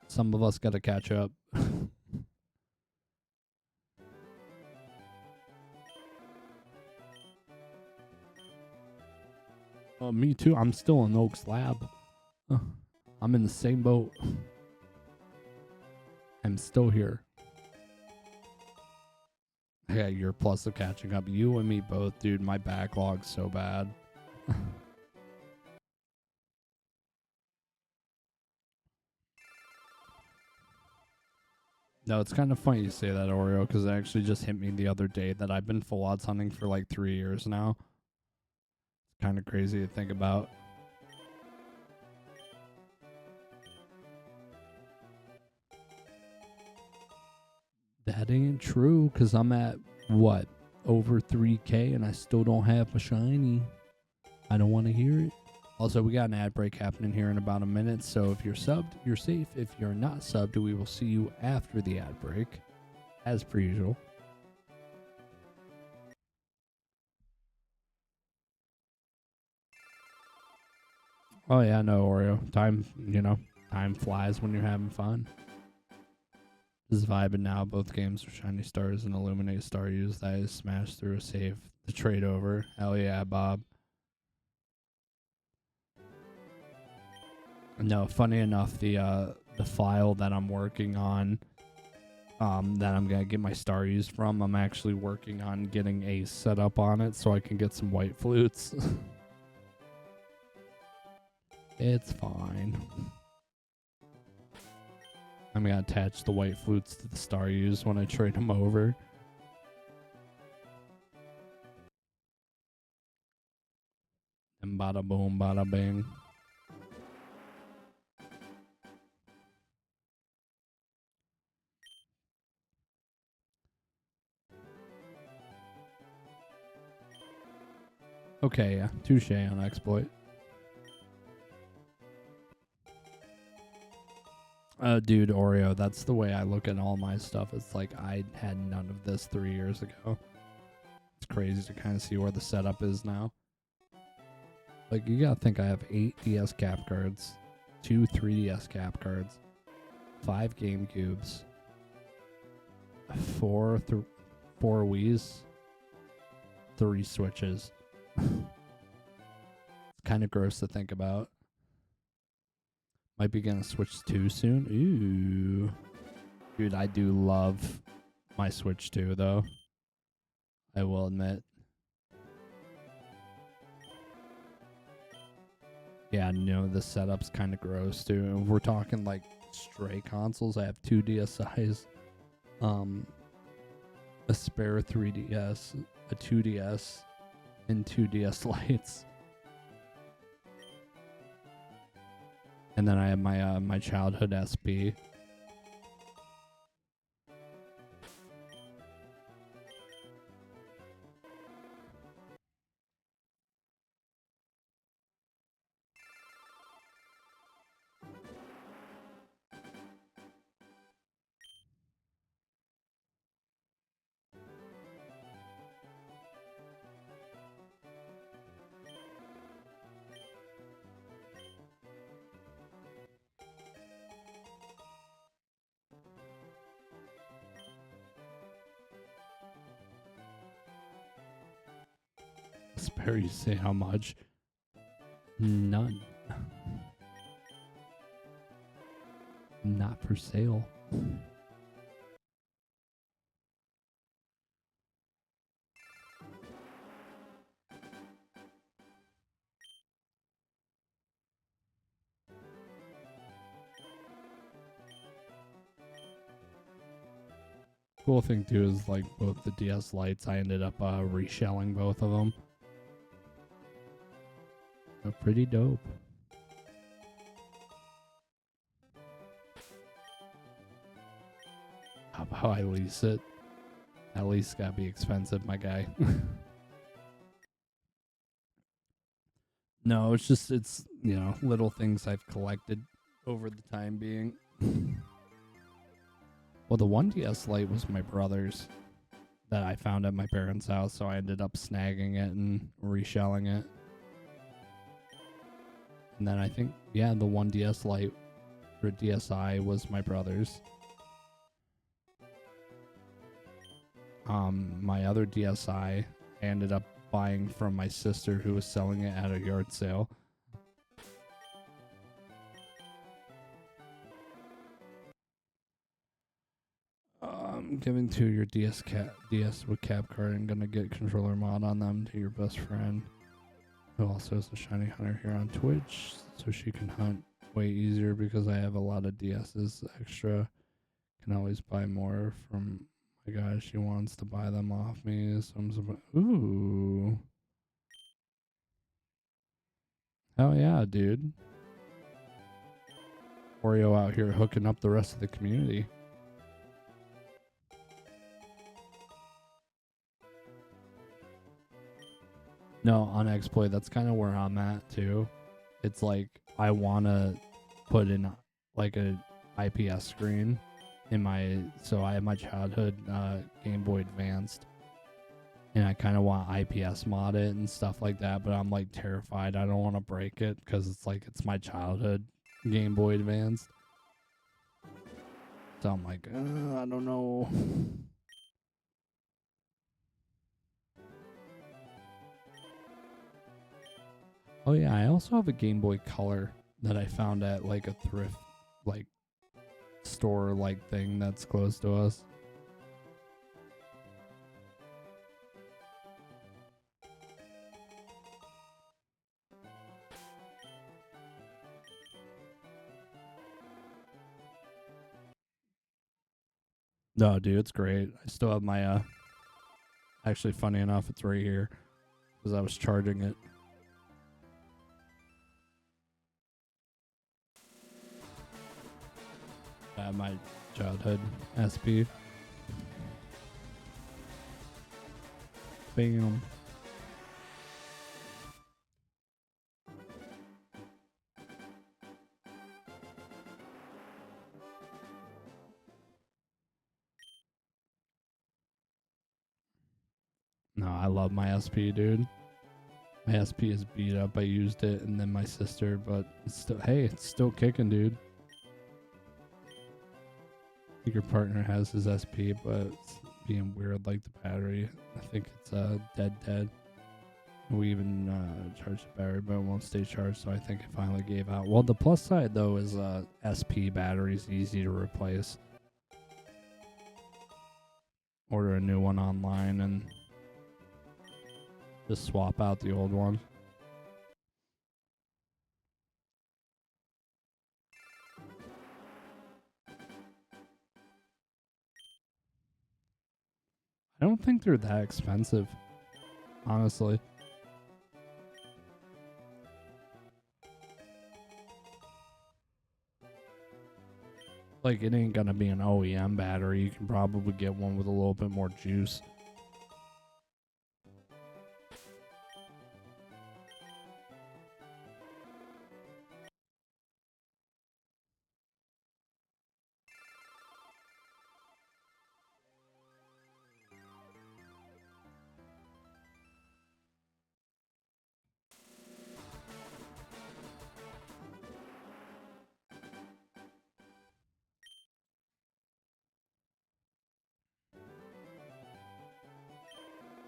Speaker 1: Some of us got to catch up. Me too. I'm still in Oak's lab. I'm in the same boat. I'm still here. Yeah, you're plus of catching up. You and me both, dude. My backlog's so bad. No, it's kind of funny you say that, Oreo, because it actually just hit me the other day that I've been full odds hunting for like 3 years now. It's kind of crazy to think about. That ain't true, because I'm at, what, over 3K, and I still don't have a shiny. I don't want to hear it. Also, we got an ad break happening here in about a minute, so if you're subbed, you're safe. If you're not subbed, we will see you after the ad break, as per usual. Oh yeah, no, Oreo. Time flies when you're having fun. Just vibing now. Both games are shiny stars and illuminate star use. That is smashed through a save. The trade over. Hell yeah, Bob. No, funny enough, the file that I'm working on, that I'm gonna get my star used from. I'm actually working on getting a setup on it so I can get some white flutes. It's fine. I'm gonna attach the white flutes to the star use when I trade them over. And bada boom, bada bing. Okay, yeah. Touche on exploit. Dude, Oreo, that's the way I look at all my stuff. It's like I had none of this 3 years ago. It's crazy to kind of see where the setup is now. Like, you gotta think I have 8 DS cap cards, 2 3DS cap cards, 5 GameCubes, 4 Wii's, 3 Switches. It's kind of gross to think about. Might be gonna Switch 2 soon. Ooh. Dude, I do love my Switch 2, though. I will admit. Yeah, no, the setup's kind of gross, too. If we're talking, like, stray consoles, I have 2 DSIs, a spare 3DS, a 2DS, and 2 DS Lites. And then I have my my childhood SP. Spare, you say how much? None. Not for sale. Cool thing too is like both the DS Lites, I ended up reshelling both of them. They're pretty dope. How about I lease it? At least gotta be expensive, my guy. No, it's just, it's, you know, little things I've collected over the time being. Well, the 1DS Lite was my brother's that I found at my parents' house, so I ended up snagging it and reshelling it. And then I think, yeah, the 1DS Lite for DSi was my brother's. My other DSi I ended up buying from my sister who was selling it at a yard sale. Giving to your DS with cap card and gonna get controller mod on them to your best friend who also has a shiny hunter here on Twitch so she can hunt way easier because I have a lot of DSs extra. Can always buy more from my guy. She wants to buy them off me. So ooh. Hell yeah, dude. Oreo out here hooking up the rest of the community. No, on exploit, that's kind of where I'm at too. It's like I want to put in like a IPS screen in my, so I have my childhood Game Boy Advanced, and I kind of want IPS mod it and stuff like that, but I'm like terrified. I don't want to break it because it's like it's my childhood Game Boy Advanced. So I'm like, I don't know. Oh yeah, I also have a Game Boy Color that I found at like a thrift like store like thing that's close to us. No, dude, it's great. I still have my actually, funny enough, it's right here because I was charging it. My childhood SP. Bam. No, I love my SP, dude. My SP is beat up. I used it, and then my sister, but it's still, hey, it's still kicking, dude. I think your partner has his SP, but it's being weird like the battery. I think it's dead. We even charged the battery, but it won't stay charged, so I think it finally gave out. Well, the plus side, though, is SP batteries easy to replace. Order a new one online and just swap out the old one. I don't think they're that expensive, honestly. Like, it ain't gonna be an OEM battery. You can probably get one with a little bit more juice.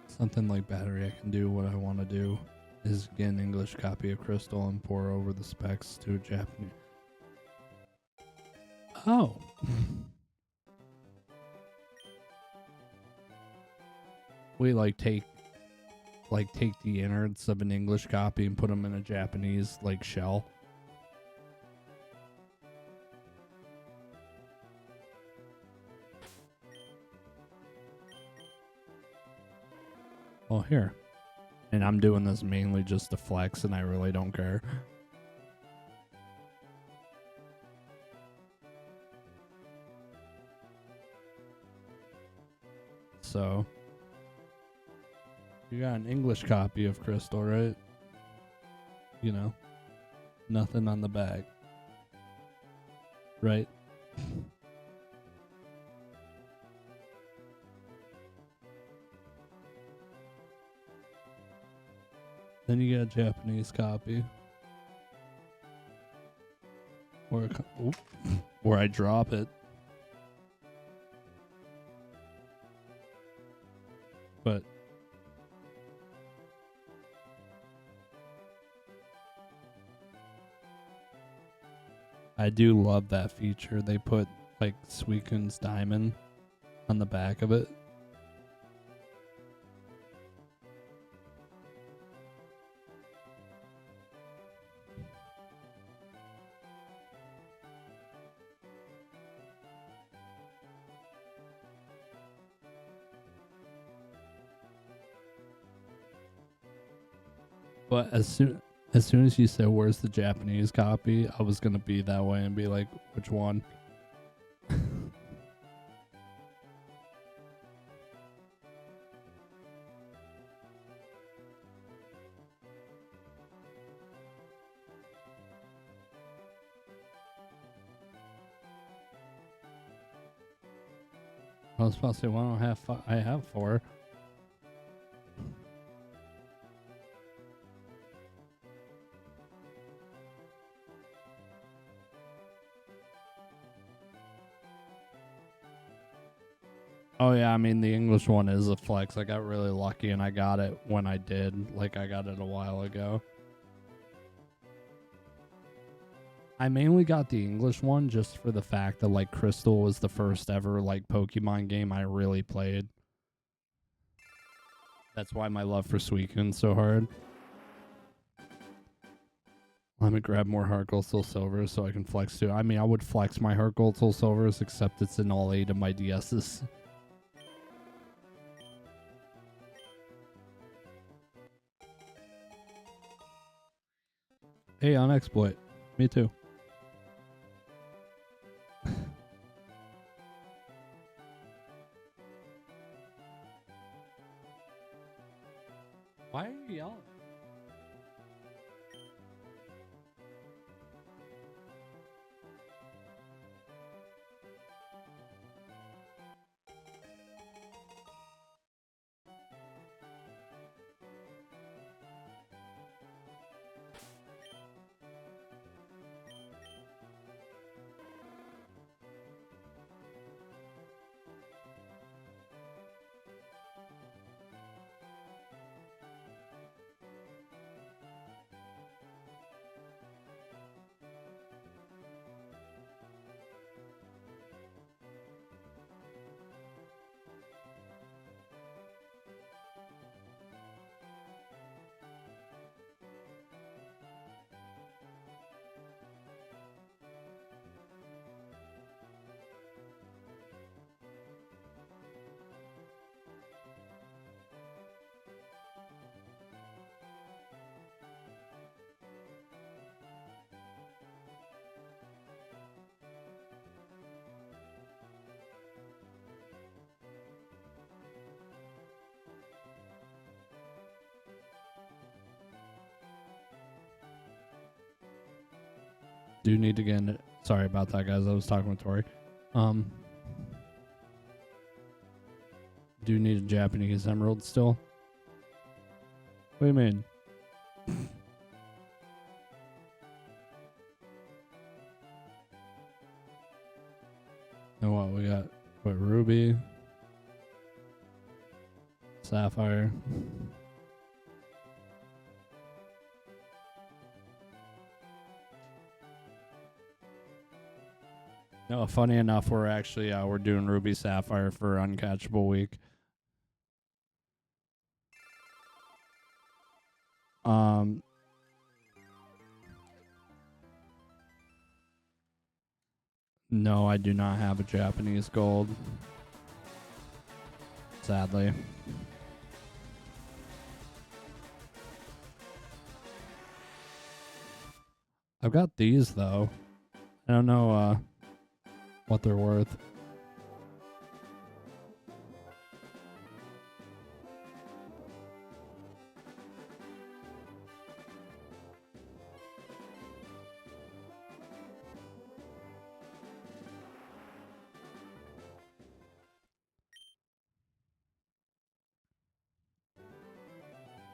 Speaker 1: Something like battery, I can do what I want to do. Is get an English copy of Crystal and pour over the specs to a Japanese. Oh. We take the innards of an English copy and put them in a Japanese shell. Well, here. And I'm doing this mainly just to flex, and I really don't care. So, you got an English copy of Crystal, right? You know, nothing on the bag. Right? Then you get a Japanese copy. Or I drop it. But I do love that feature. They put Suikun's diamond on the back of it. But as soon as you said where's the Japanese copy, I was gonna be that way and be like, which one? I was supposed to say, well, I have 4. Oh yeah, I mean the English one is a flex. I got really lucky and I got it when I did. I got it a while ago. I mainly got the English one just for the fact that Crystal was the first ever Pokemon game I really played. That's why my love for Suikun's so hard. Let me grab more heart gold soul silvers so I can flex too. I mean, I would flex my heart gold soul silvers, except it's in all 8 of my DSs. Hey, on exploit. Me too. Why are you yelling? Do need to get in it. Sorry about that, guys. I was talking with Tori. Do need a Japanese emerald still. What do you mean? And what we got? What, ruby, sapphire. No, funny enough, we're actually we're doing ruby sapphire for uncatchable week. No, I do not have a Japanese gold. Sadly. I've got these though. I don't know what they're worth.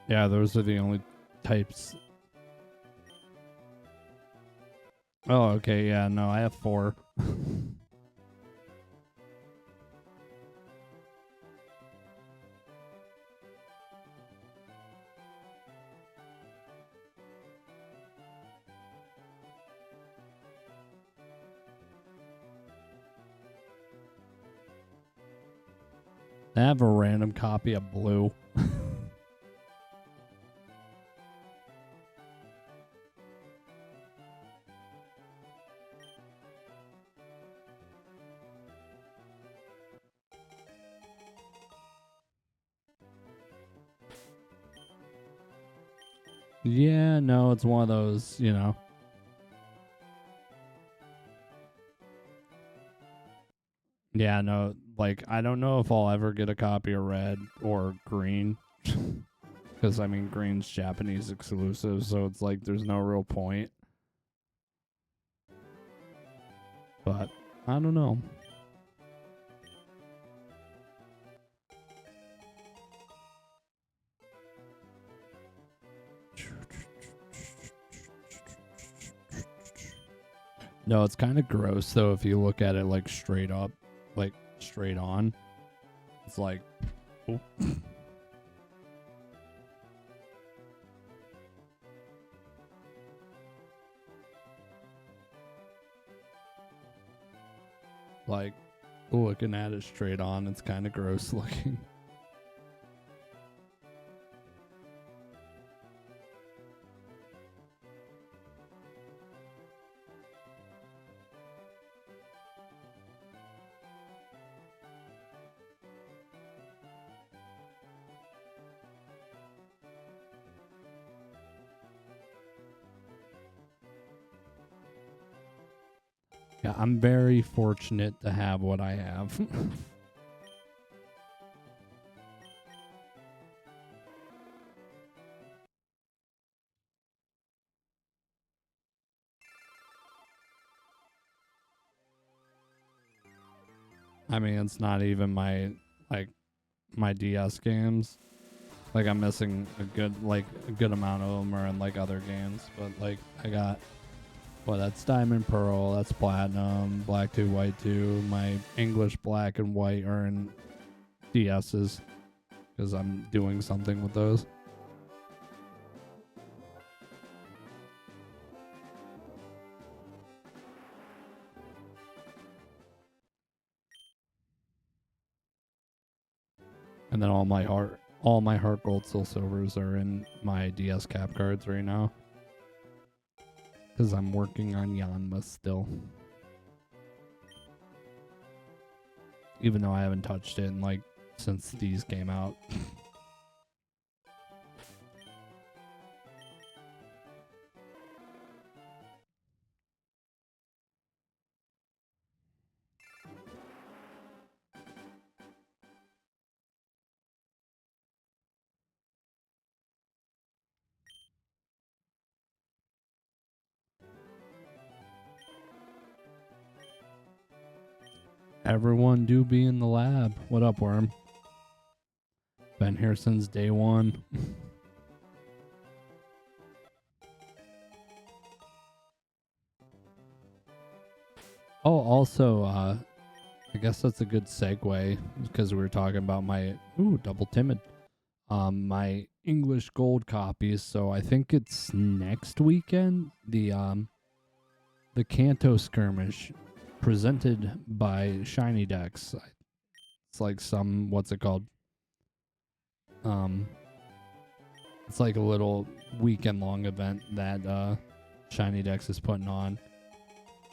Speaker 1: Yeah, those are the only types. Oh, okay, yeah, no, I have 4. I have a random copy of blue. Yeah, no, it's one of those, you know. Yeah, no, like, I don't know if I'll ever get a copy of red or green. Because, I mean, green's Japanese exclusive, so it's like there's no real point. But, I don't know. No, it's kind of gross, though, if you look at it, like, straight up, like, straight on. It's like, oh. Like, looking at it straight on, it's kind of gross looking. Yeah, I'm very fortunate to have what I have. I mean, it's not even my my DS games. Like I'm missing a good amount of them are in like other games, but like I got that's Diamond Pearl, that's Platinum, Black 2, White 2. My English Black and White are in DSs because I'm doing something with those. And then all my heart gold soul silvers are in my DS cap cards right now. Because I'm working on Yanma still. Even though I haven't touched it in like since these came out. Everyone do be in the lab. What up, Worm? Been here since day one. Oh, also, I guess that's a good segue because we were talking about my double timid. My English gold copies. So I think it's next weekend. The Kanto skirmish presented by Shiny Dex. It's like some what's it called? It's like a little weekend long event that Shiny Dex is putting on.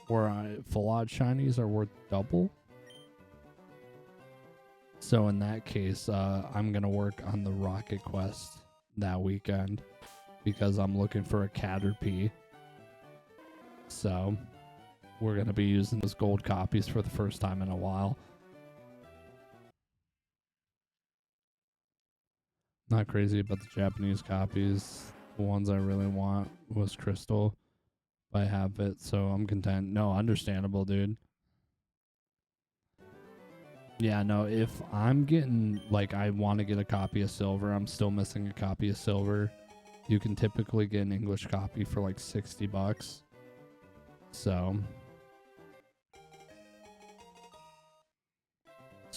Speaker 1: Where full out shinies are worth double. So in that case, I'm gonna work on the Rocket Quest that weekend because I'm looking for a Caterpie. So we're gonna be using those gold copies for the first time in a while. Not crazy about the Japanese copies. The ones I really want was Crystal. I have it, so I'm content. No, understandable, dude. Yeah, no, if I'm getting, like, I want to get a copy of Silver, I'm still missing a copy of Silver. You can typically get an English copy for like $60. So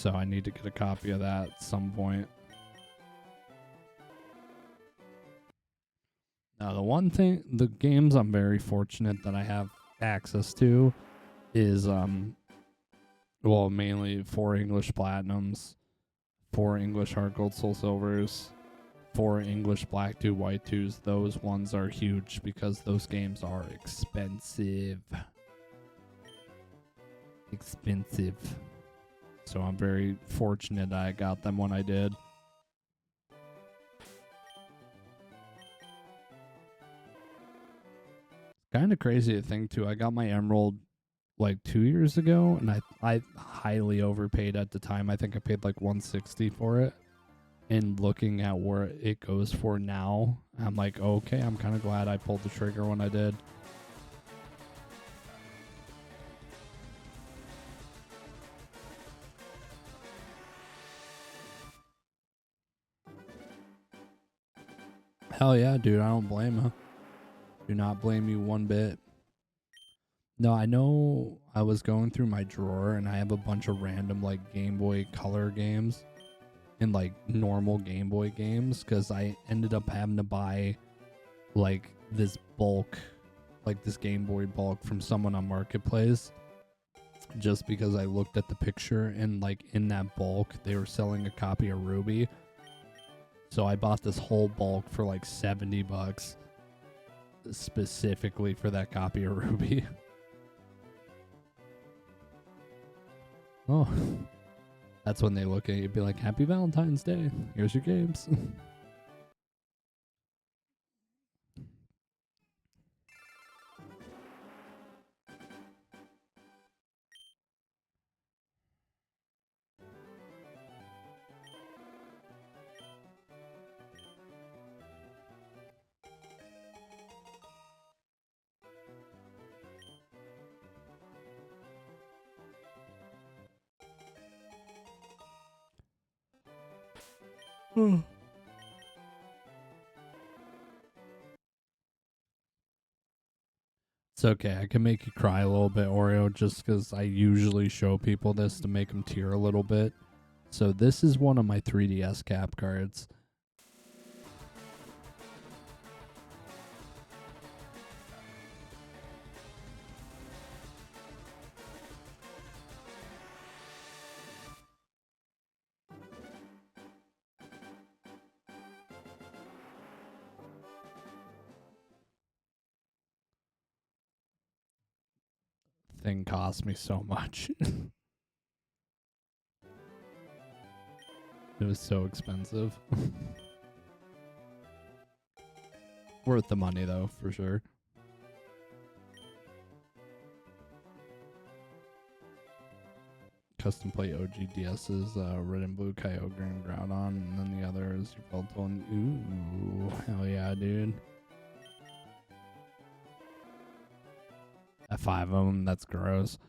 Speaker 1: I need to get a copy of that at some point. Now, the games I'm very fortunate that I have access to is, mainly 4 English Platinums, 4 English Heart Gold Soul Silvers, 4 English Black 2, White 2s. Those ones are huge because those games are expensive. So I'm very fortunate I got them when I did. Kind of crazy to think too. I got my Emerald like 2 years ago, and I highly overpaid at the time. I think I paid like $160 for it. And looking at where it goes for now, I'm like, okay, I'm kind of glad I pulled the trigger when I did. Hell yeah, dude. I don't blame you. Do not blame you one bit. No, I know I was going through my drawer and I have a bunch of random like Game Boy Color games and like normal Game Boy games because I ended up having to buy like this bulk, like this Game Boy bulk from someone on Marketplace just because I looked at the picture and like in that bulk they were selling a copy of Ruby. So I bought this whole bulk for like $70 specifically for that copy of Ruby. Oh, that's when they look at you and be like, Happy Valentine's Day. Here's your games. It's okay. I can make you cry a little bit, Oreo, just because I usually show people this to make them tear a little bit. So this is one of my 3DS cap cards. Thing cost me so much. It was so expensive. Worth the money though, for sure. Custom plate OG DS's red and blue Kyogre and Groudon, and then the other is your Velton. Ooh, hell yeah, dude. At 5 of them, that's gross.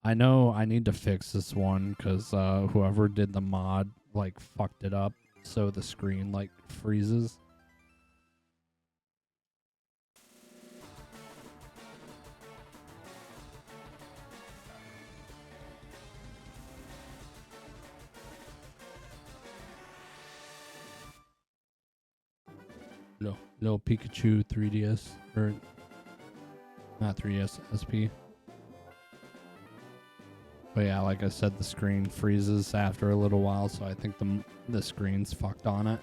Speaker 1: I know I need to fix this one because whoever did the mod like fucked it up, so the screen like freezes. No Pikachu 3DS or not 3DS SP. But yeah, like I said, the screen freezes after a little while, so I think the screen's fucked on it.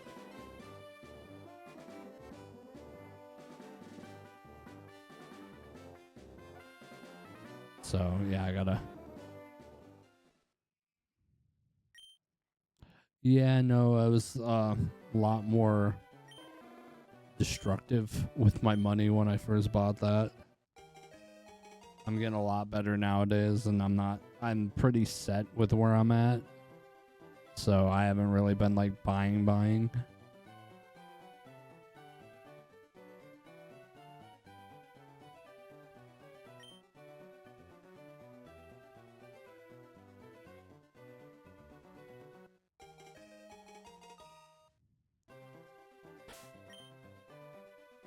Speaker 1: So yeah, I gotta. Yeah, no, I was a lot more destructive with my money when I first bought that. I'm getting a lot better nowadays, and I'm pretty set with where I'm at. So I haven't really been like buying.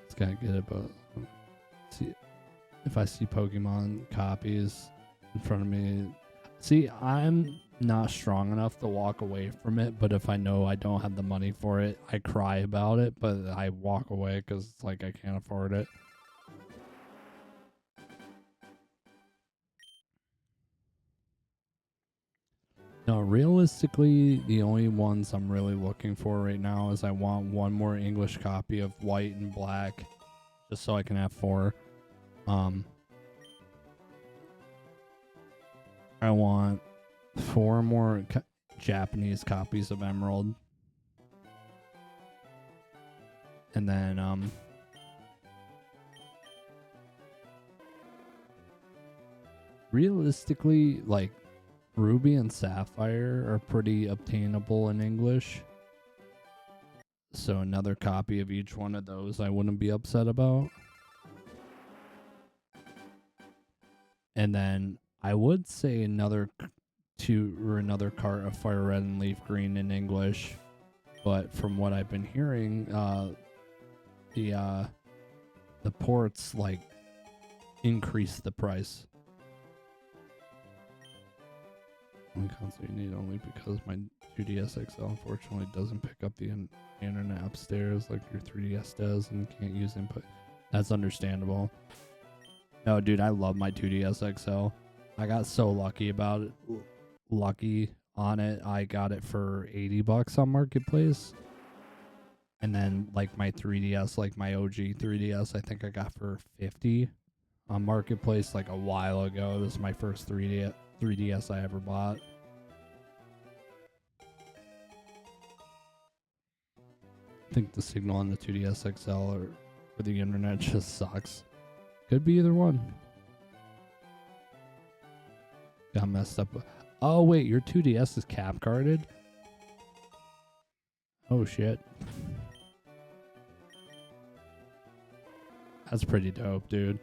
Speaker 1: It's gotta get it, but see if I see Pokemon copies in front of me. See, I'm not strong enough to walk away from it, but if I know I don't have the money for it, I cry about it, but I walk away because it's like I can't afford it. No, realistically, the only ones I'm really looking for right now is I want one more English copy of White and Black, just so I can have 4. I want 4 more Japanese copies of Emerald. And then, realistically, like, Ruby and Sapphire are pretty obtainable in English. So another copy of each one of those I wouldn't be upset about. And then I would say another cart of Fire Red and Leaf Green in English. But from what I've been hearing, the ports like increase the price. Only console you need only because my 2DS XL unfortunately doesn't pick up the internet upstairs like your 3DS does and can't use input. That's understandable. No, dude, I love my 2DS XL. I got so lucky about it. Lucky on it. I got it for $80 on Marketplace. And then like my 3DS, like my OG 3DS, I think I got for $50 on Marketplace like a while ago. This is my first 3DS I ever bought. I think the signal on the 2DS XL or the internet just sucks. Could be either one. Got messed up. Oh wait, your 2DS is cap carded? Oh shit. That's pretty dope, dude.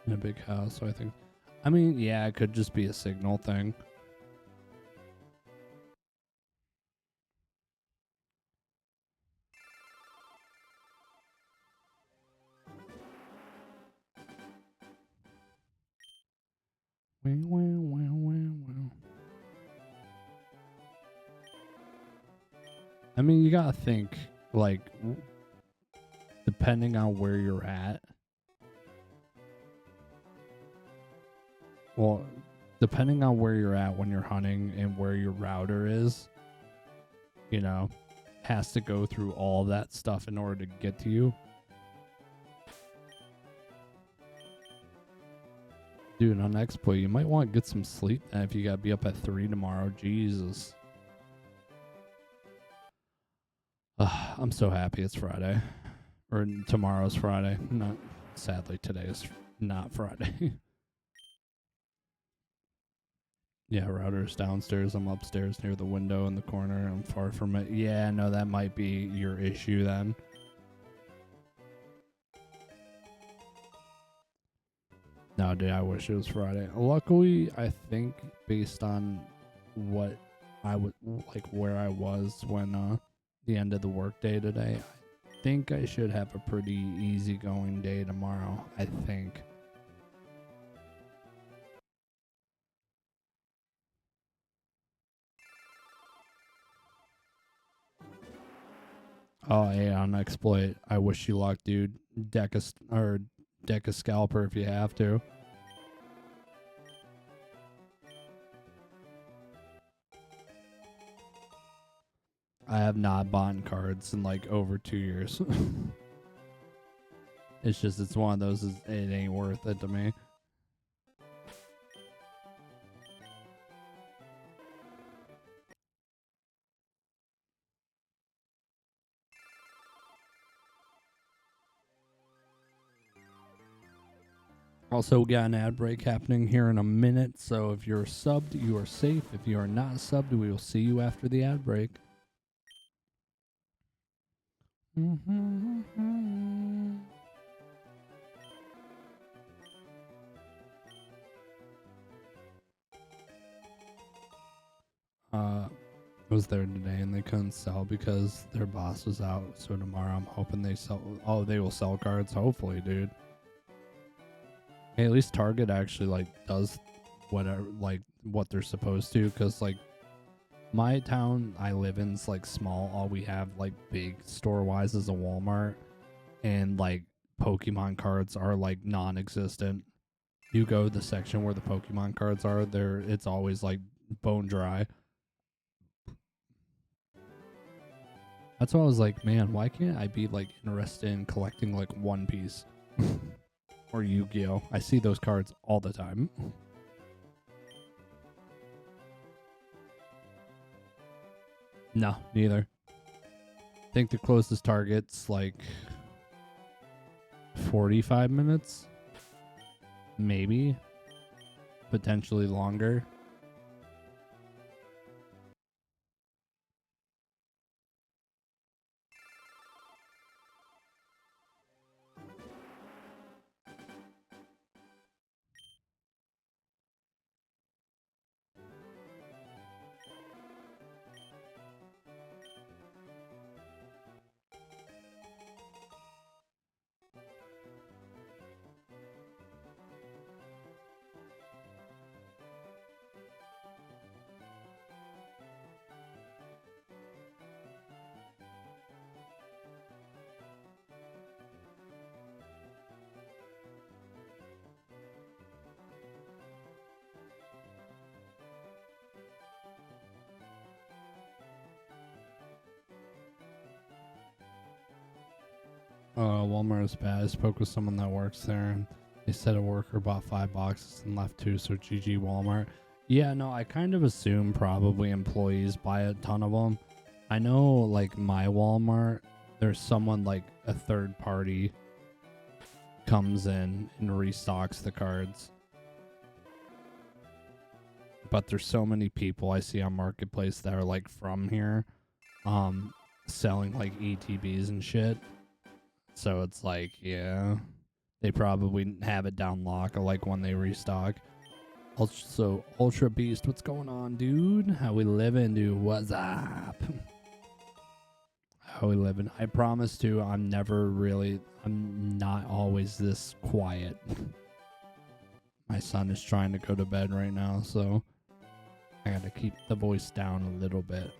Speaker 1: in a big house, so I think. I mean, yeah, it could just be a signal thing. I mean, you gotta think, like, depending on where you're at. Well, depending on where you're at when you're hunting and where your router is, you know, has to go through all that stuff in order to get to you. Dude, on exploit, you might want to get some sleep if you gotta be up at 3 tomorrow. Jesus. I'm so happy it's Friday. Or tomorrow's Friday. Not sadly, today is not Friday. Yeah, router's downstairs. I'm upstairs near the window in the corner. I'm far from it. Yeah, no, that might be your issue then. No, dude, I wish it was Friday. Luckily, I think based on what I would like where I was when the end of the workday today, I think I should have a pretty easygoing day tomorrow. I think. Oh yeah, on exploit. I wish you luck, dude. Deck a scalper if you have to. I have not bought cards in like over 2 years. It's one of those. It ain't worth it to me. Also, we got an ad break happening here in a minute, so if you're subbed, you are safe. If you are not subbed, we will see you after the ad break. Was there today and they couldn't sell because their boss was out. So tomorrow I'm hoping they sell. Oh, they will sell cards. Hopefully, dude. Hey, at least Target actually like does whatever like what they're supposed to, because like my town I live in is like small. All we have like big store wise is a Walmart, and like Pokemon cards are like non-existent. You go to the section where the Pokemon cards are, there it's always like bone dry. That's why I was like, man, why can't I be like interested in collecting like One Piece or Yu-Gi-Oh? I see those cards all the time. No, neither. I think the closest target's like 45 minutes. Maybe. Potentially longer. Walmart is bad. I spoke with someone that works there, and they said a worker bought 5 boxes and left 2, so GG Walmart. Yeah, no, I kind of assume probably employees buy a ton of them. I know, like, my Walmart, there's someone, like, a third party comes in and restocks the cards. But there's so many people I see on Marketplace that are, like, from here, selling, like, ETBs and shit. So it's like, yeah. they probably have it down lock, like when they restock. Also, Ultra Beast, what's going on, dude? How we living, dude? What's up? How we living? I promise to, I'm not always this quiet. My son is trying to go to bed right now, so I gotta keep the voice down a little bit.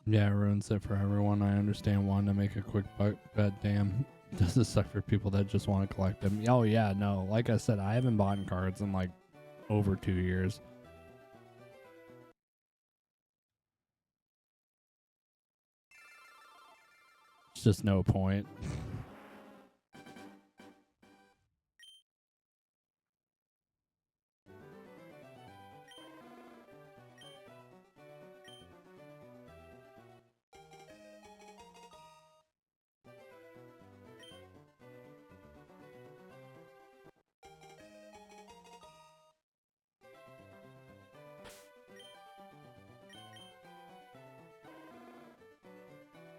Speaker 1: Yeah, it ruins it for everyone. I understand wanting to make a quick buck, but damn, does it suck for people that just want to collect them? Oh yeah, no. Like I said, I haven't bought cards in like over 2 years. It's just no point.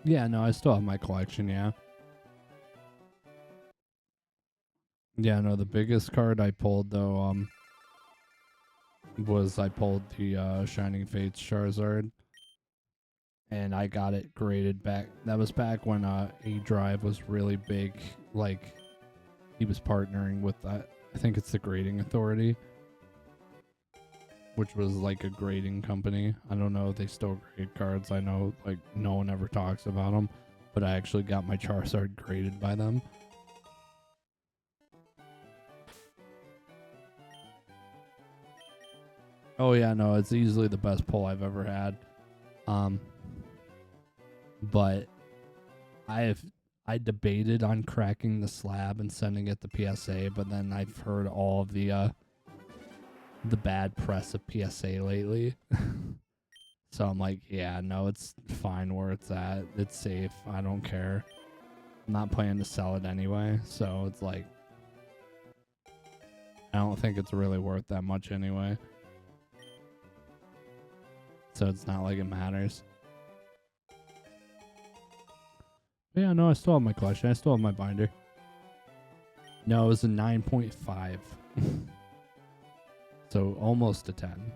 Speaker 1: Yeah, no, I still have my collection, yeah. Yeah, no, the biggest card I pulled though, was I pulled the Shining Fates Charizard. And I got it graded back. That was back when A Drive was really big. Like, he was partnering with that. I think it's the Grading Authority, which was like a grading company. I don't know if they still grade cards. I know like no one ever talks about them, but I actually got my Charizard graded by them. Oh yeah, no, it's easily the best pull I've ever had. But I debated on cracking the slab and sending it to PSA, but then I've heard all of the bad press of PSA lately. So I'm like, yeah, no, it's fine where it's at. It's safe. I don't care. I'm not planning to sell it anyway. So it's like, I don't think it's really worth that much anyway. So it's not like it matters. But yeah, no, I still have my collection. I still have my binder. No, it was a 9.5. So almost a 10.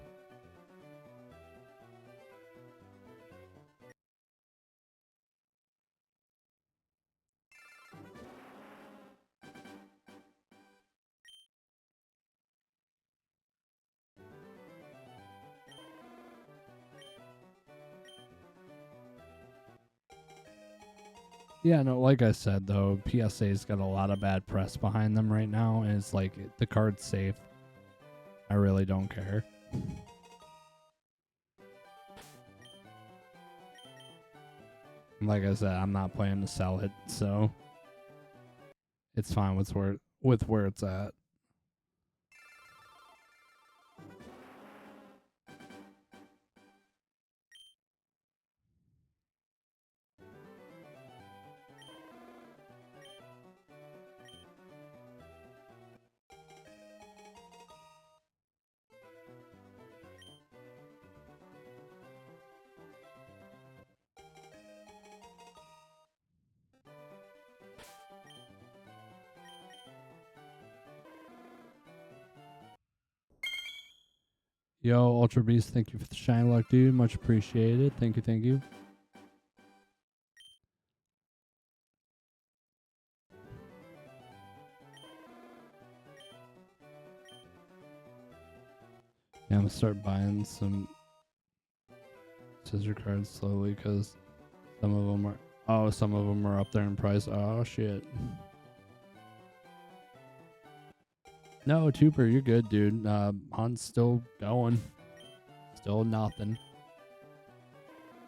Speaker 1: Yeah, no, like I said, though, PSA's got a lot of bad press behind them right now, and it's like, the card's safe. I really don't care. Like I said, I'm not planning to sell it, so it's fine with where it's at. Yo, Ultra Beast, thank you for the shine luck, dude. Much appreciated. Thank you, thank you. Yeah, I'm gonna start buying some scissor cards slowly because some of them are up there in price. Oh shit. No, Tuber, you're good, dude. Hunt's still going. Still nothing.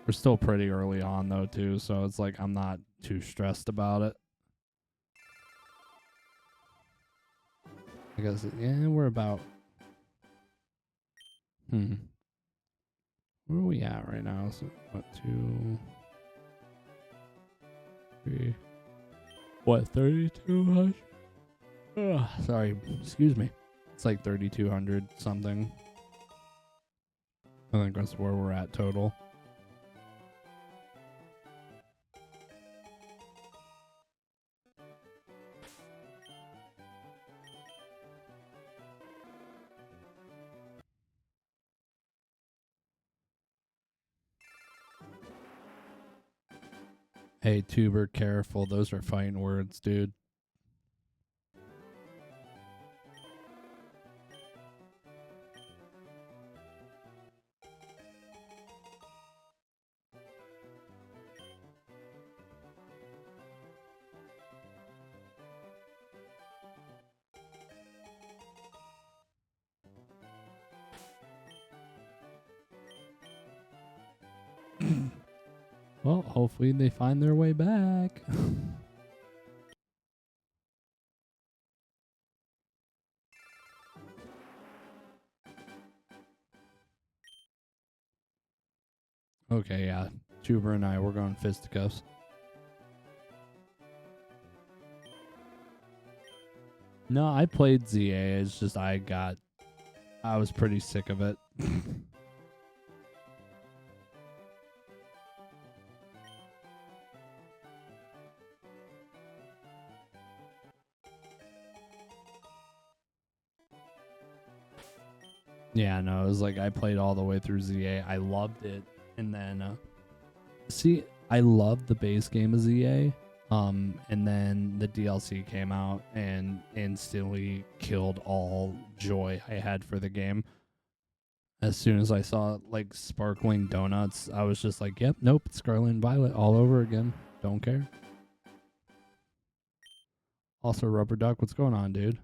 Speaker 1: We're still pretty early on though, too, so it's like I'm not too stressed about it. I guess, yeah, we're about... Where are we at right now? So, what, 2, 3... What, 3,200? Sorry, excuse me. It's like 3,200 something. I think that's where we're at total. Hey, Tuber, careful. Those are fighting words, dude. Well, hopefully they find their way back. Okay, yeah. Tuber and I, we're going fisticuffs. No, I played ZA. It's just I was pretty sick of it. Yeah, no, it was like I played all the way through ZA. I loved it. And then, see, I loved the base game of ZA. And then the DLC came out and instantly killed all joy I had for the game. As soon as I saw like sparkling donuts, I was just like, yep, nope, Scarlet and Violet all over again. Don't care. Also, Rubber Duck, what's going on, dude?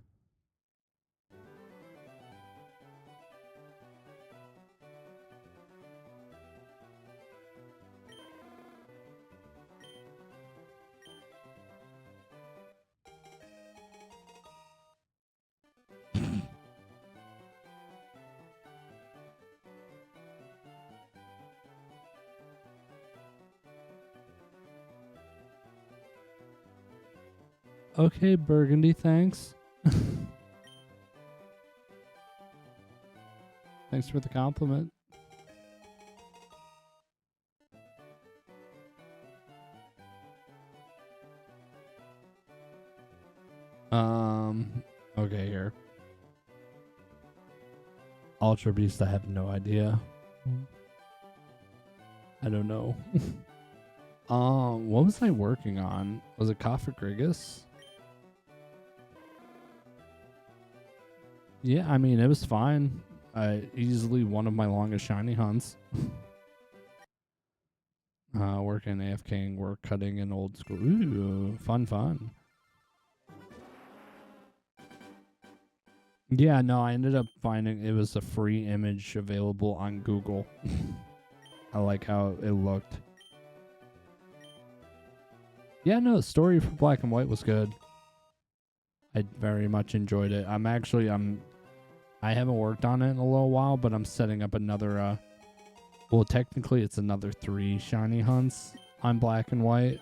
Speaker 1: Okay, Burgundy, thanks. Thanks for the compliment. Okay, here. Ultra Beast, I have no idea. I don't know. What was I working on? Was it Cophagrigus? Yeah, I mean, it was fine. Easily one of my longest shiny hunts. Working AFKing, work cutting in old school. Ooh, fun. Yeah, no, I ended up finding it was a free image available on Google. I like how it looked. Yeah, no, the story for Black and White was good. I very much enjoyed it. I haven't worked on it in a little while, but I'm setting up another, well, technically it's another 3 shiny hunts on Black and White.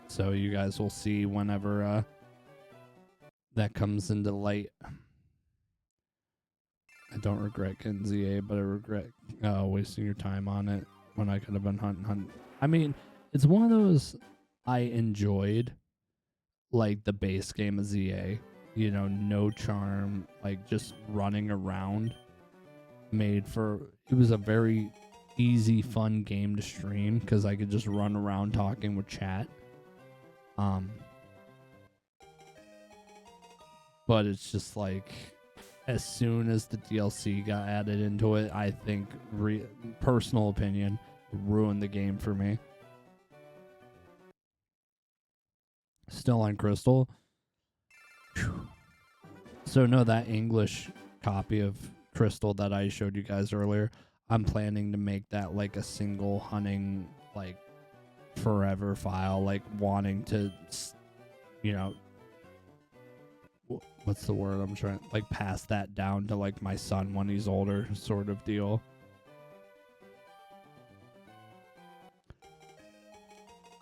Speaker 1: So you guys will see whenever, that comes into light. I don't regret getting ZA, but I regret wasting your time on it when I could have been hunting. I mean, it's one of those I enjoyed, like the base game of ZA. You know, no charm, like just running around. It was a very easy, fun game to stream because I could just run around talking with chat. But it's just like, as soon as the DLC got added into it, I think, personal opinion, ruined the game for me. Still on Crystal. Whew. So no, that English copy of Crystal that I showed you guys earlier, I'm planning to make that like a single hunting, like, forever file, like wanting to, you know, what's the word I'm trying, like, pass that down to like my son when he's older, sort of deal.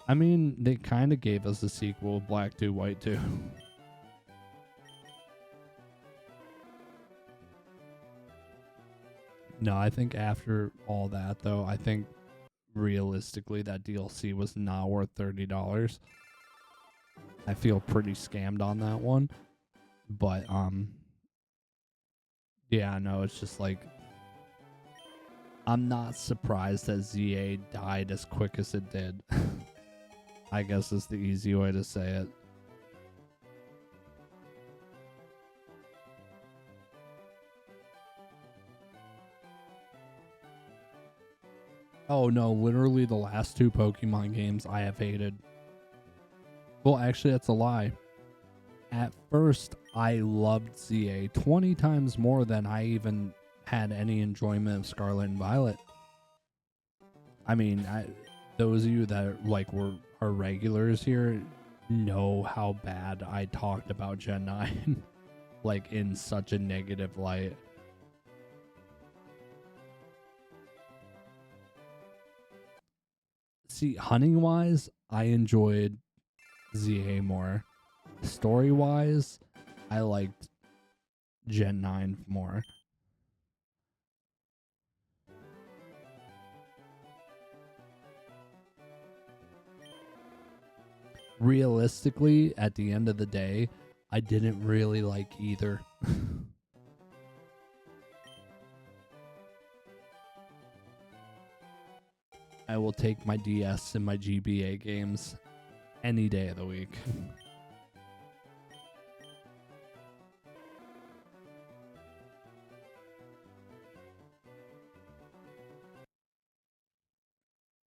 Speaker 1: I mean, they kind of gave us a sequel, Black 2, White 2. No, I think after all that, though, I think realistically that DLC was not worth $30. I feel pretty scammed on that one. But, yeah, no, it's just like, I'm not surprised that ZA died as quick as it did. I guess is the easy way to say it. Oh no, literally the last 2 Pokemon games I have hated. Well, actually, that's a lie. At first, I loved ZA 20 times more than I even had any enjoyment of Scarlet and Violet. I mean, those of you that are regulars here know how bad I talked about Gen 9 like in such a negative light. See, hunting wise, I enjoyed ZA more. Story wise, I liked Gen 9 more. Realistically, at the end of the day, I didn't really like either. I will take my DS and my GBA games any day of the week.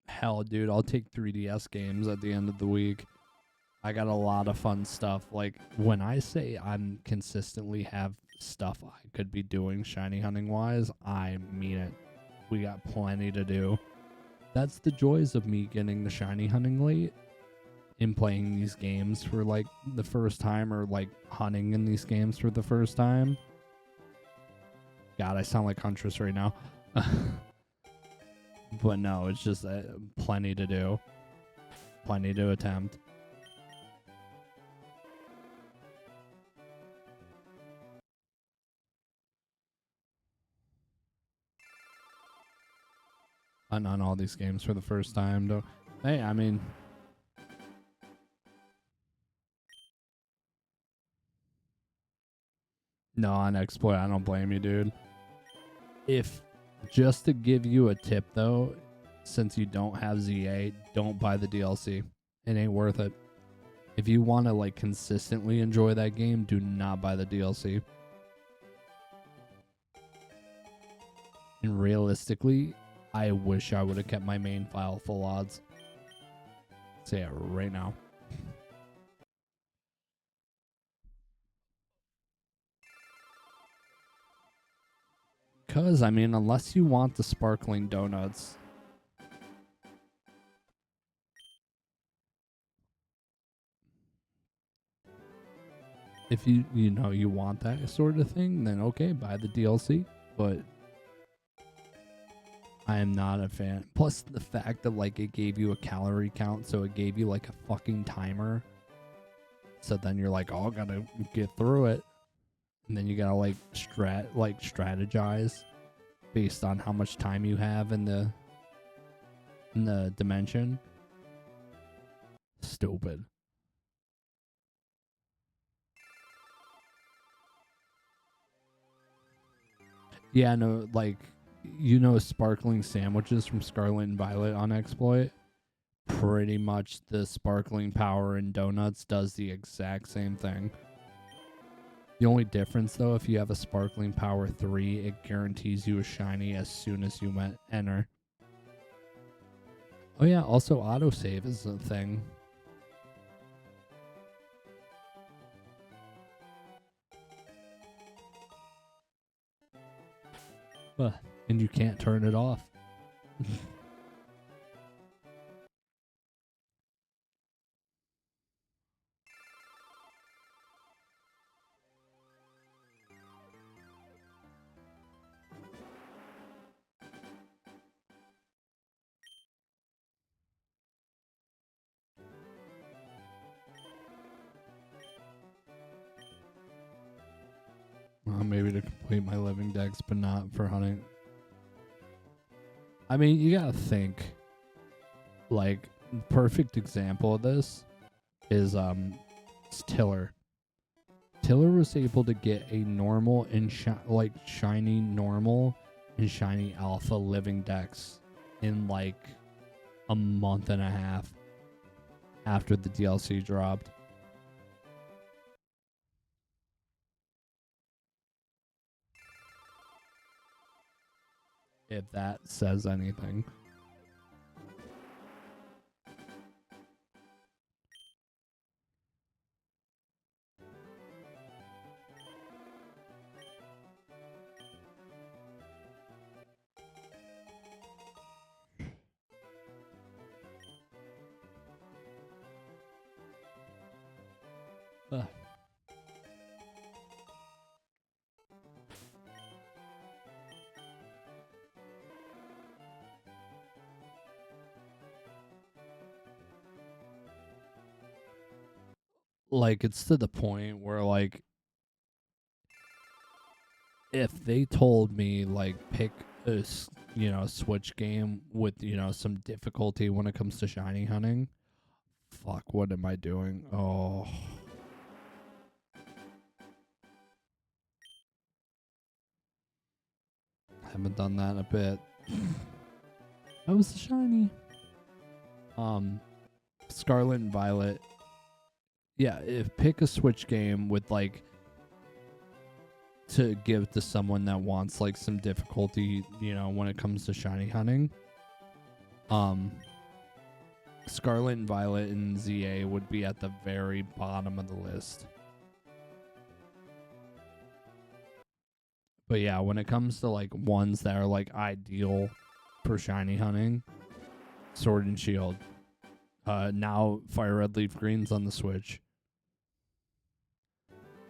Speaker 1: Hell, dude, I'll take 3DS games at the end of the week. I got a lot of fun stuff. Like, when I say I'm consistently have stuff I could be doing shiny hunting wise, I mean it. We got plenty to do. That's the joys of me getting the shiny hunting late and playing these games for like the first time, or like hunting in these games for the first time. God, I sound like Huntress right now. But no, it's just plenty to do. Plenty to attempt. On all these games for the first time. Though, hey, I mean, no, on exploit, I don't blame you, dude. If, just to give you a tip though, since you don't have ZA, don't buy the DLC. It ain't worth it. If you want to like consistently enjoy that game, do not buy the DLC. And realistically, I wish I would have kept my main file full odds. Say it right now. Because, I mean, unless you want the sparkling donuts. If you know you want that sort of thing, then okay, buy the DLC. But I am not a fan. Plus the fact that like it gave you a calorie count, so it gave you like a fucking timer. So then you're like, oh, I gotta get through it. And then you gotta like strategize based on how much time you have in the dimension. Stupid. Yeah, no, like, you know, sparkling sandwiches from Scarlet and Violet on exploit. Pretty much the sparkling power in donuts does the exact same thing. The only difference, though, if you have a sparkling power 3, it guarantees you a shiny as soon as you enter. Oh yeah, also autosave is a thing. And you can't turn it off. Maybe to complete my living decks, but not for hunting. I mean, you gotta think. Like, perfect example of this is Tiller. Tiller was able to get a normal and shiny normal and shiny alpha living decks in like a month and a half after the DLC dropped. If that says anything. Ugh. Like, it's to the point where, like, if they told me, like, pick a, Switch game with, some difficulty when it comes to shiny hunting, fuck, what am I doing? Oh. Haven't done that in a bit. That was the shiny. Scarlet and Violet. Yeah, if pick a Switch game with like to give to someone that wants like some difficulty, when it comes to shiny hunting. Scarlet and Violet and ZA would be at the very bottom of the list. But yeah, when it comes to like ones that are like ideal for shiny hunting, Sword and Shield. Now Fire Red Leaf Green's on the Switch.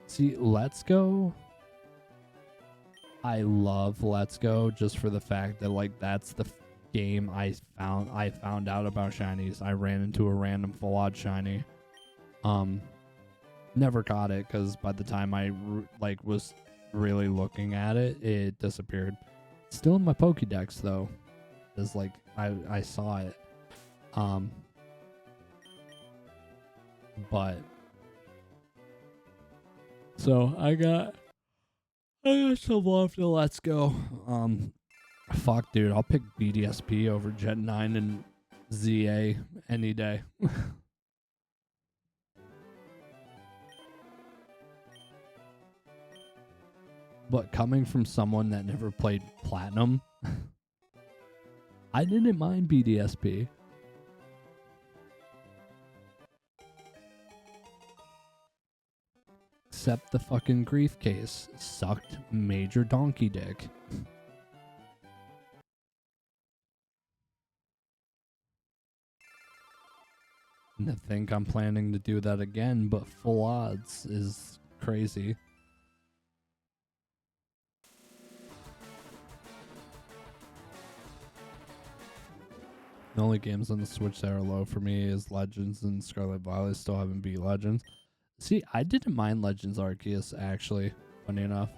Speaker 1: See, Let's Go. I love Let's Go just for the fact that like that's the game I found out about shinies. I ran into a random full odd shiny. Never got it because by the time I was really looking at it, it disappeared. Still in my Pokédex though. It's like I saw it. But so I got some love to Let's Go. Fuck, dude, I'll pick BDSP over Gen 9 and ZA any day. But coming from someone that never played Platinum, I didn't mind BDSP. Except the fucking grief case sucked major donkey dick. And to think I'm planning to do that again, but full odds is crazy. The only games on the Switch that are low for me is Legends and Scarlet Violet. Still haven't beat Legends. See, I didn't mind Legends Arceus, actually, funny enough.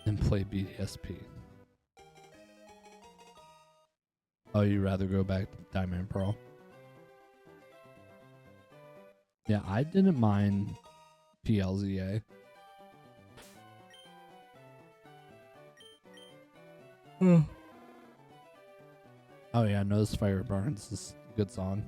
Speaker 1: And play BDSP. Oh, you'd rather go back to Diamond and Pearl? Yeah, I didn't mind PLZA. Oh yeah, Nose Fire Burns is a good song.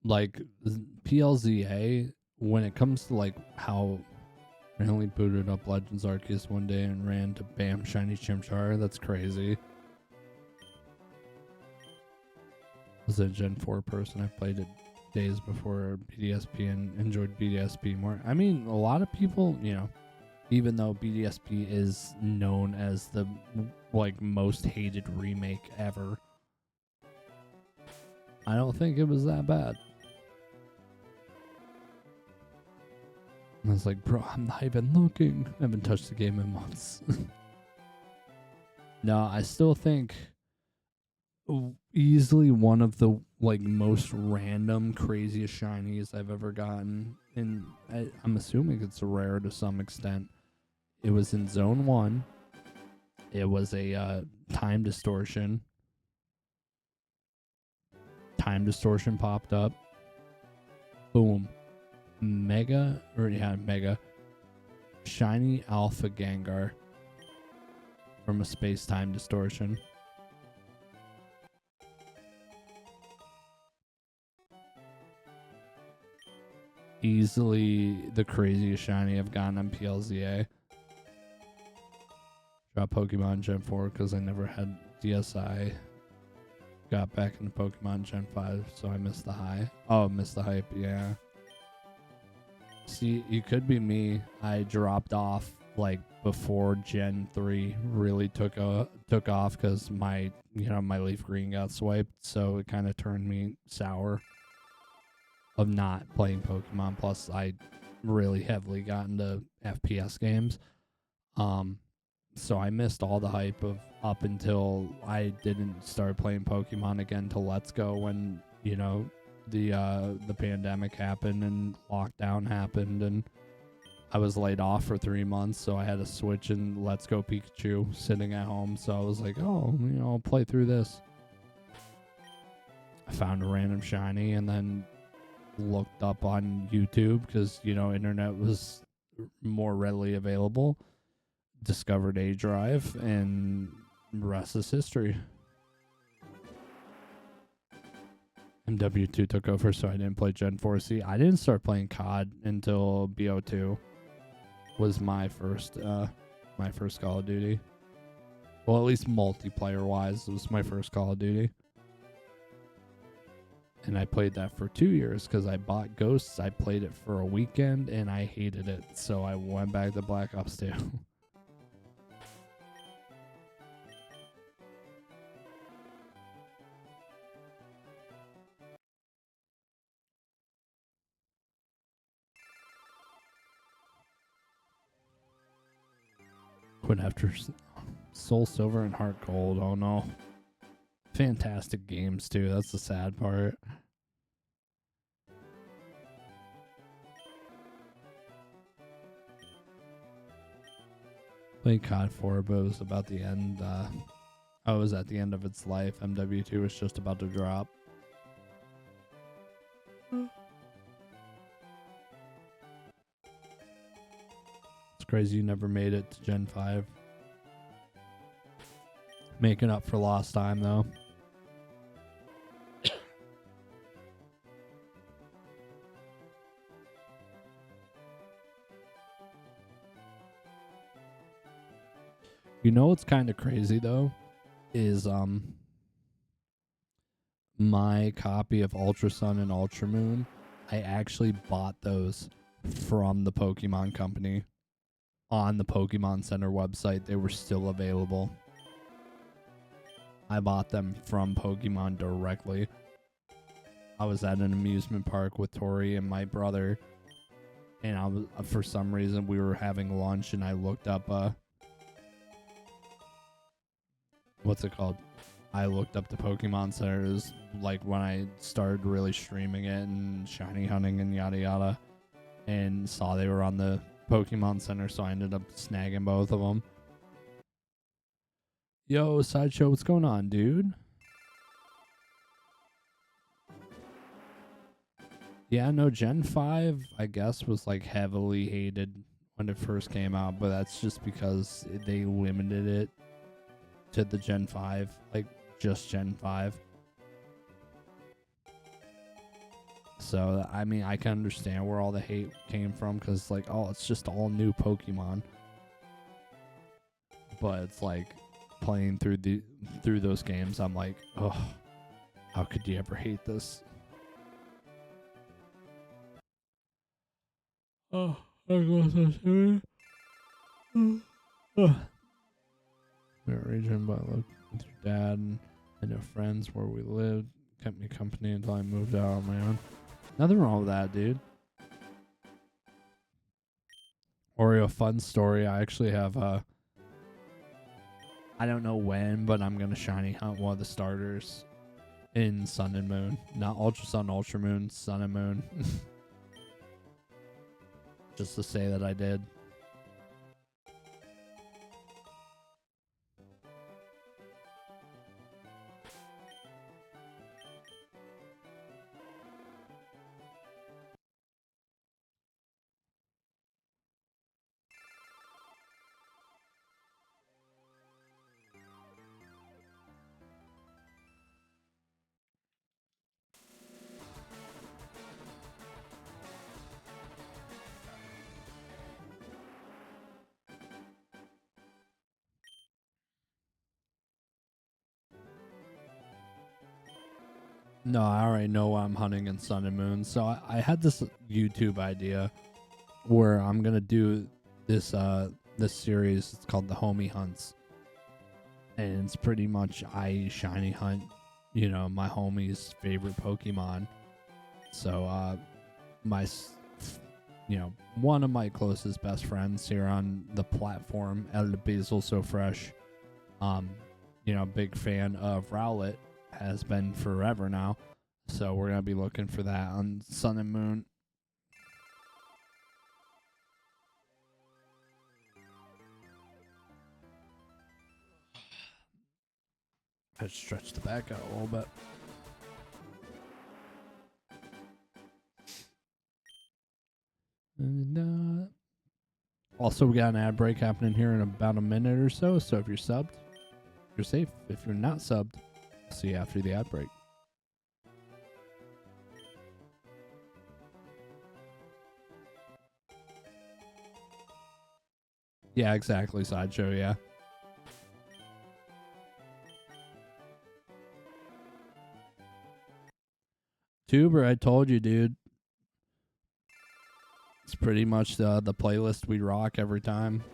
Speaker 1: Like PLZA, when it comes to like how I only booted up Legends Arceus one day and ran to bam shiny Chimchar, that's crazy. Was a Gen 4 person. I played it days before BDSP and enjoyed BDSP more. I mean, a lot of people, Even though BDSP is known as the like most hated remake ever, I don't think it was that bad. I was like, bro, I'm not even looking. I haven't touched the game in months. No, I still think easily one of the like most random, craziest shinies I've ever gotten. And I'm assuming it's a rare to some extent. It was in Zone 1. It was a time distortion. Time distortion popped up. Boom. Mega shiny alpha Gengar from a space-time distortion. Easily the craziest shiny I've gotten on PLZA. Dropped Pokemon Gen 4 because I never had DSi. Got back into Pokemon Gen 5, so I missed the high. Oh, missed the hype, yeah. See, you could be me. I dropped off like before Gen 3 really took off because my leaf green got swiped, so it kind of turned me sour of not playing Pokemon. Plus, I really heavily got into FPS games. So I missed all the hype of up until I didn't start playing Pokemon again till Let's Go when, the pandemic happened and lockdown happened and I was laid off for 3 months, so I had to switch in Let's Go Pikachu sitting at home. So I was like, I'll play through this. I found a random shiny and then looked up on YouTube because, internet was more readily available. Discovered A Drive, and the rest is history. MW2 took over, so I didn't play Gen 4C. I didn't start playing COD until BO2 was my first Call of Duty. Well, at least multiplayer-wise, it was my first Call of Duty. And I played that for 2 years because I bought Ghosts. I played it for a weekend, and I hated it. So I went back to Black Ops 2. Went after Soul Silver and Heart Gold. Oh no. Fantastic games too. That's the sad part. Played COD 4, but it was about the end. I was at the end of its life. MW2 was just about to drop. It's crazy you never made it to Gen 5. Making up for lost time, though. You know what's kind of crazy, though? Is, my copy of Ultra Sun and Ultra Moon, I actually bought those from the Pokemon Company. On the Pokemon Center website, they were still available. I bought them from Pokemon directly. I was at an amusement park with Tori and my brother, and I was, for some reason, we were having lunch, and I looked up, what's it called? I looked up the Pokemon Center. It was like when I started really streaming it and shiny hunting and yada yada, and saw they were on the Pokemon Center, so I ended up snagging both of them. Yo, Sideshow, what's going on, dude? Yeah, no, Gen 5, I guess, was like heavily hated when it first came out, but that's just because they limited it to the Gen 5, like just Gen 5. So, I mean, I can understand where all the hate came from because, like, oh, it's just all new Pokemon. But it's like playing through those games, I'm like, oh, how could you ever hate this? Oh, I got that. Ugh. We were region, but I lived with your dad and I know friends where we lived. Kept me company until I moved out on my own. Nothing wrong with that, dude. Oreo fun story. I actually have I don't know when, but I'm gonna shiny hunt one of the starters in Sun and Moon. Not Ultra Sun, Ultra Moon, Sun and Moon. Just to say that I did. No, I already know I'm hunting in Sun and Moon. So I had this YouTube idea where I'm gonna do this this series. It's called the Homie Hunts, and it's pretty much I shiny hunt, you know, my homie's favorite Pokemon. So you know, one of my closest best friends here on the platform, El Basil So Fresh, you know, big fan of Rowlet, has been forever now. So we're gonna be looking for that on Sun and Moon. I stretch the back out a little bit. And, also, we got an ad break happening here in about a minute or so. So if you're subbed, you're safe. If you're not subbed, see you after the ad break. Yeah, exactly, Sideshow, yeah. Tuber, I told you, dude. It's pretty much the playlist we rock every time.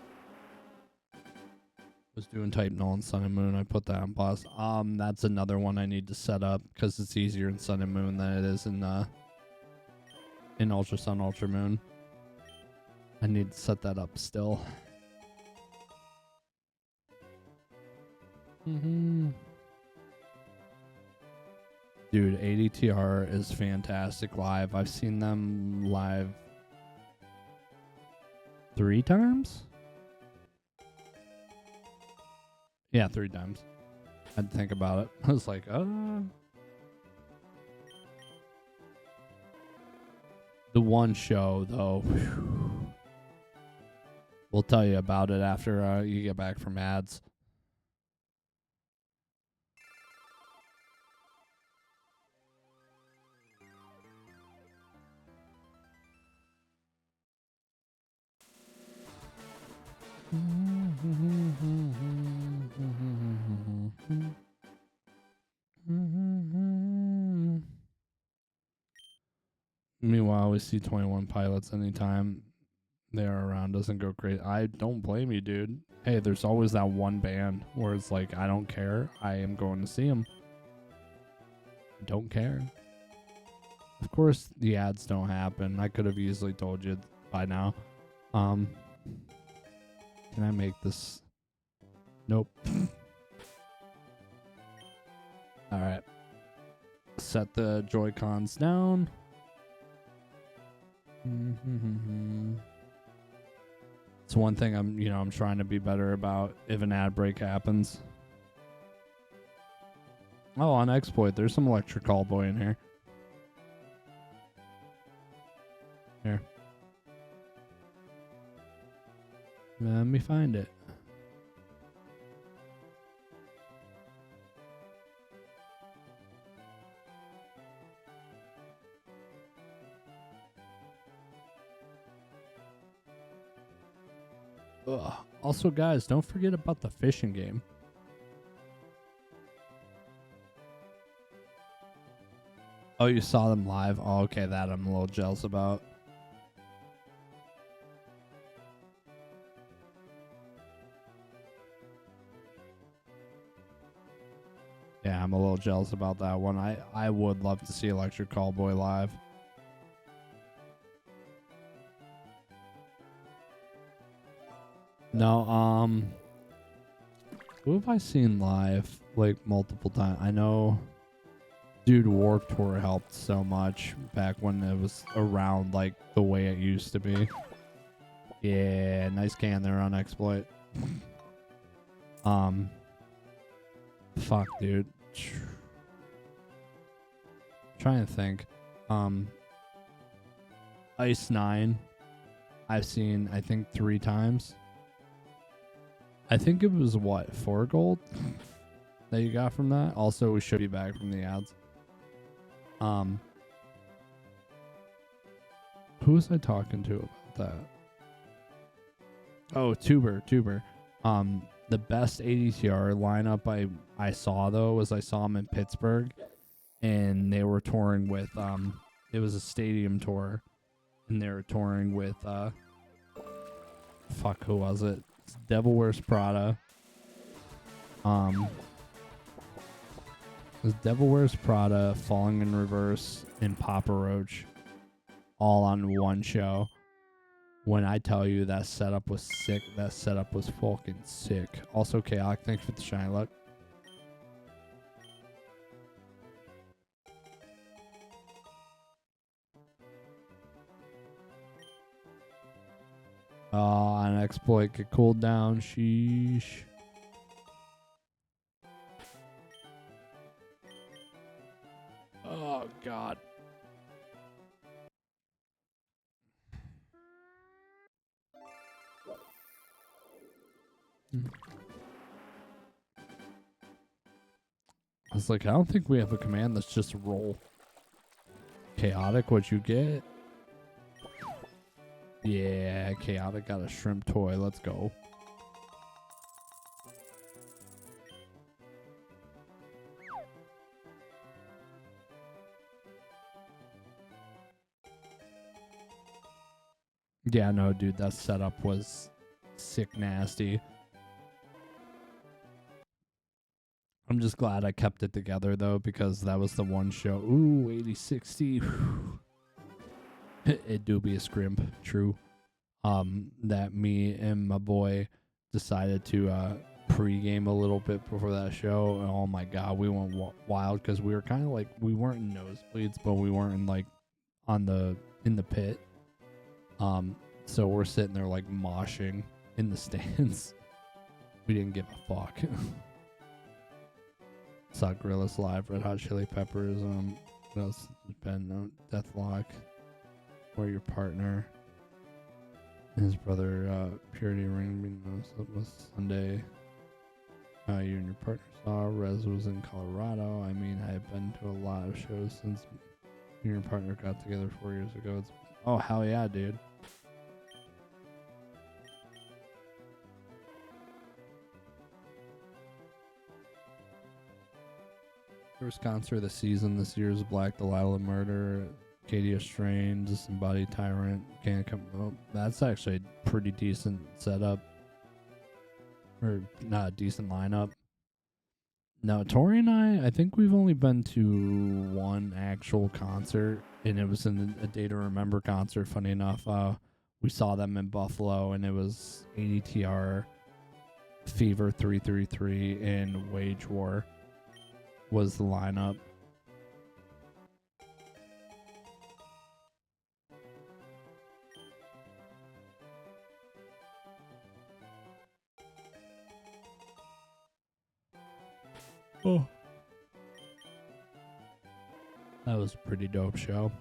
Speaker 1: Was doing Type Null and Sun and Moon. I put that on pause. That's another one I need to set up because it's easier in Sun and Moon than it is in Ultra Sun, Ultra Moon. I need to set that up still. Dude, ADTR is fantastic live. I've seen them live 3 times? Yeah, 3 times. I had to think about it. I was like, The one show, though. Whew. We'll tell you about it after you get back from ads. Meanwhile, we see 21 Pilots anytime they are around. Doesn't go great. I don't blame you, dude. Hey, there's always that one band where it's like, I don't care. I am going to see them. Don't care. Of course, the ads don't happen. I could have easily told you by now. Can I make this? Nope. All right. Set the Joy-Cons down. It's one thing I'm trying to be better about if an ad break happens. Oh, on Exploit, there's some Electric Callboy in here. Here. Let me find it. Ugh. Also, guys, don't forget about the fishing game. Oh, you saw them live? Oh, okay, that I'm a little jealous about. Yeah, I'm a little jealous about that one. I would love to see Electric Callboy live. No, who have I seen live like multiple times? I know, dude, Warped Tour helped so much back when it was around like the way it used to be. Yeah, nice can there on Exploit. Fuck, dude. Trying to think. Ice 9, I've seen I think 3 times. I think it was what, 4 gold that you got from that. Also, we should be back from the ads. Who was I talking to about that? Oh, Tuber. The best ADTR lineup I saw though was I saw him in Pittsburgh, and they were touring with it was a stadium tour, and they were touring with fuck, who was it? It's Devil Wears Prada. It was Devil Wears Prada, Falling in Reverse, and Papa Roach, all on one show. When I tell you that setup was sick, that setup was fucking sick. Also, Chaotic, thanks for the shiny luck. An exploit get cooled down. Sheesh. Oh, God. I was like, I don't think we have a command that's just roll. Chaotic, what'd you get? Yeah, Chaotic got a shrimp toy. Let's go. Yeah, no, dude, that setup was sick nasty. I'm just glad I kept it together, though, because that was the one show. Ooh, 8060. It do be a scrimp, true. That me and my boy decided to pre-game a little bit before that show. And oh my god, we went wild because we were kind of like, we weren't in nosebleeds, but we weren't in like in the pit. So we're sitting there like moshing in the stands. We didn't give a fuck. Saw Gorillaz live, Red Hot Chili Peppers. What else has been? Deathlock. Or your partner. His brother, Purity Ring. Was Sunday. You and your partner saw. Rez was in Colorado. I mean, I've been to a lot of shows since you and your partner got together 4 years ago. Oh, hell yeah, dude. First concert of the season this year is Black Delilah Murder, Katia Strain, Disembodied Tyrant. Can't come. Oh, that's actually a pretty decent setup. Or not a decent lineup. No, Tori and I think we've only been to one actual concert, and it was in a Day to Remember concert. Funny enough, we saw them in Buffalo, and it was ADTR, Fever 333, and Wage War was the lineup. Oh. That was a pretty dope show.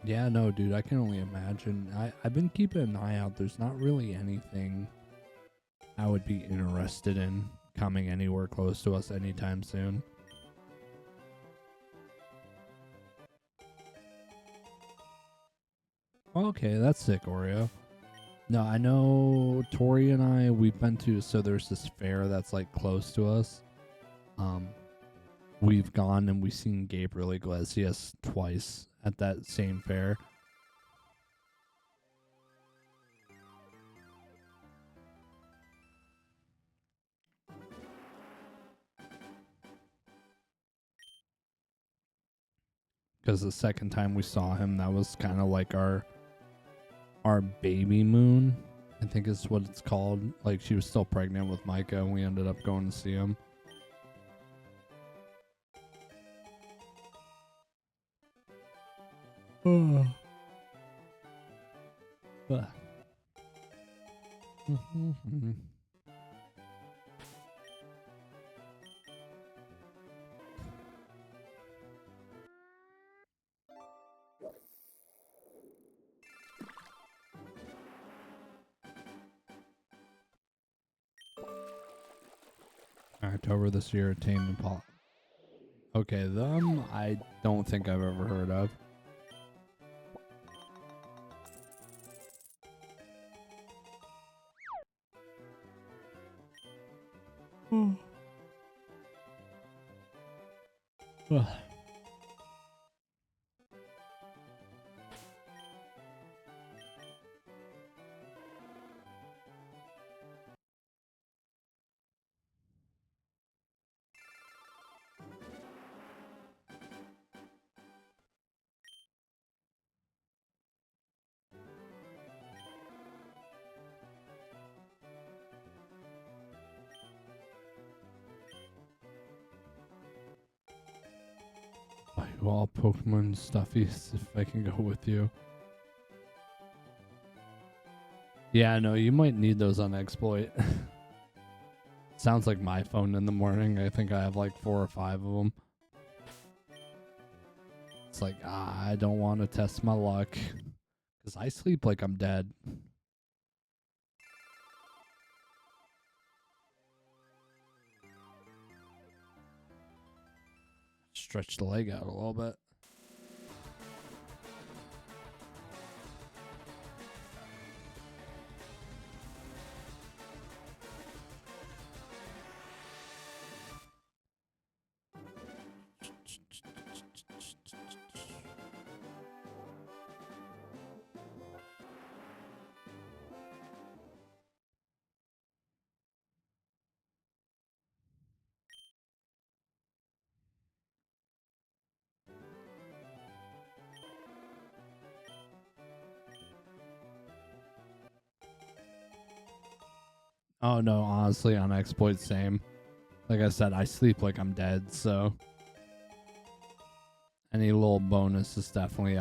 Speaker 1: Yeah, no, dude, I can only imagine. I've been keeping an eye out. There's not really anything I would be interested in coming anywhere close to us anytime soon. Okay, that's sick, Oreo. No, I know Tori and we've been to, so there's this fair that's like close to us. We've gone and we've seen Gabriel Iglesias twice at that same fair. Because the second time we saw him, that was kind of like our baby moon, I think is what it's called. Like, she was still pregnant with Micah, and we ended up going to see him. October this year, Tame Impala. Okay, them I don't think I've ever heard of. Buy you all Pokemon stuffies if I can go with you. Yeah, no, you might need those on exploit. Sounds like my phone in the morning. I think I have like 4 or 5 of them. It's like, I don't want to test my luck. Because I sleep like I'm dead. Stretch the leg out a little bit. Oh no, honestly, on exploit, same. Like I said, I sleep like I'm dead, so any little bonus is definitely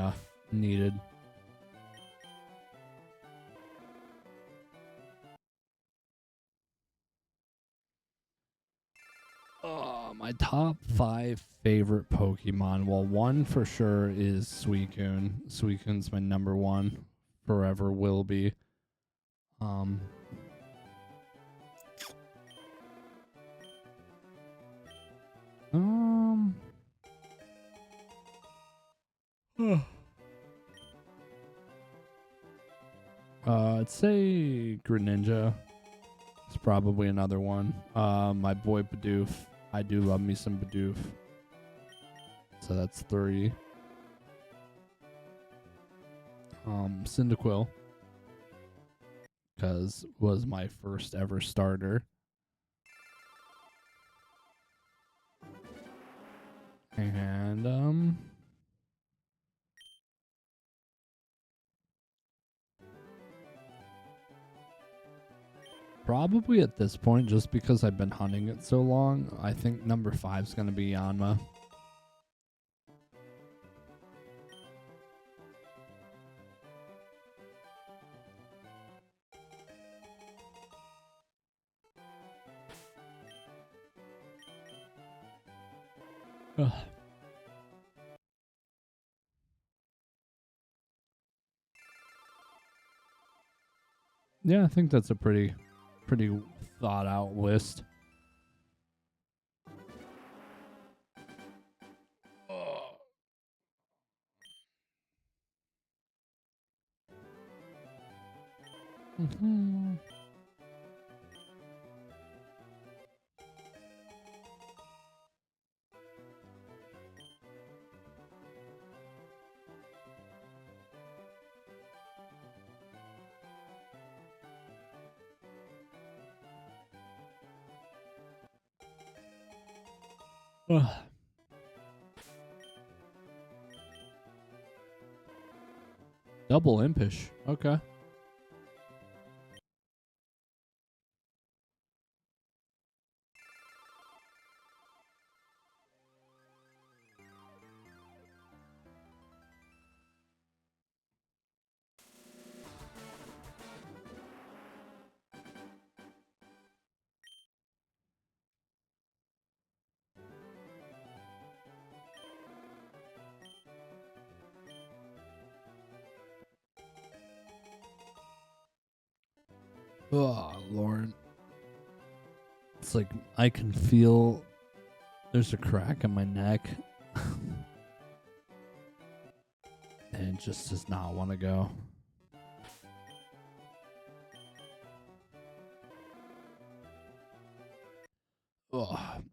Speaker 1: needed. My top 5 favorite Pokemon. Well, one for sure is Suicune. Suicune's my number 1. Forever will be. Um, I'd say Greninja is probably another one. My boy Bidoof. I do love me some Bidoof. So that's 3. Cyndaquil, because was my first ever starter. And probably at this point, just because I've been hunting it so long, I think number 5 is going to be Yanma. Ugh. Yeah, I think that's a pretty thought out list. Mhm. Ugh. Double impish. Okay. Oh, Lord. It's like I can feel there's a crack in my neck. And it just does not want to go. Ugh.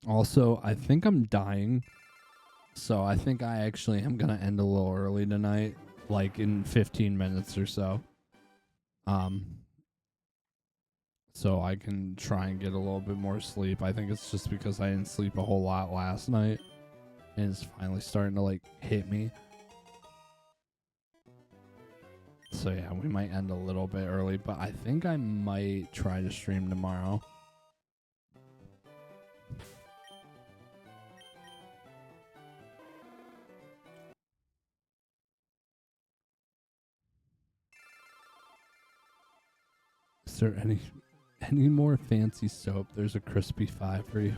Speaker 1: Also, I think I'm dying. So I think I actually am going to end a little early tonight. Like in 15 minutes or so. So I can try and get a little bit more sleep. I think it's just because I didn't sleep a whole lot last night. And it's finally starting to like hit me. So yeah, we might end a little bit early, but I think I might try to stream tomorrow. Is there any more fancy soap? There's a crispy 5 for you.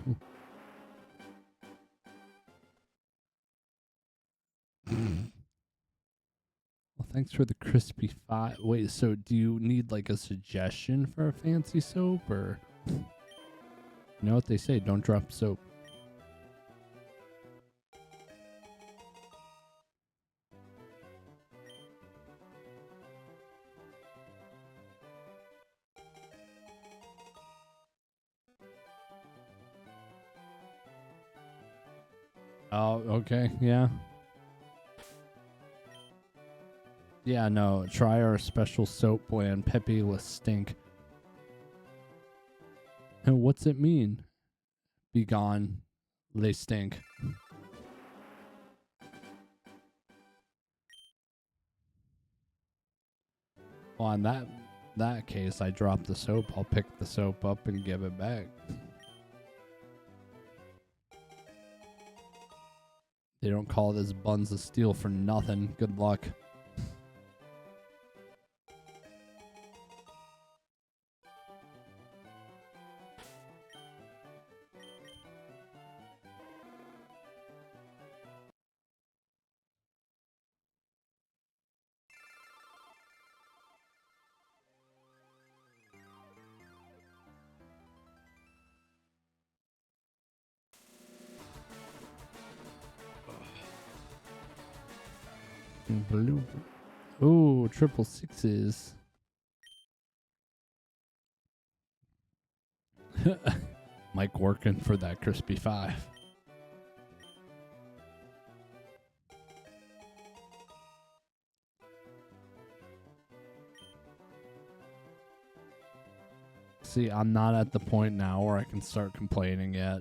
Speaker 1: Well, thanks for the crispy 5. Wait, so do you need like a suggestion for a fancy soap, or you know what they say, don't drop soap. Oh, okay, yeah. Yeah, no, try our special soap blend, Pepe Le Stink. And what's it mean? Be gone, they stink. Well, in that case, I drop the soap. I'll pick the soap up and give it back. They don't call this buns of steel for nothing. Good luck. Blue. Ooh, triple sixes. Mike working for that crispy 5. See, I'm not at the point now where I can start complaining yet.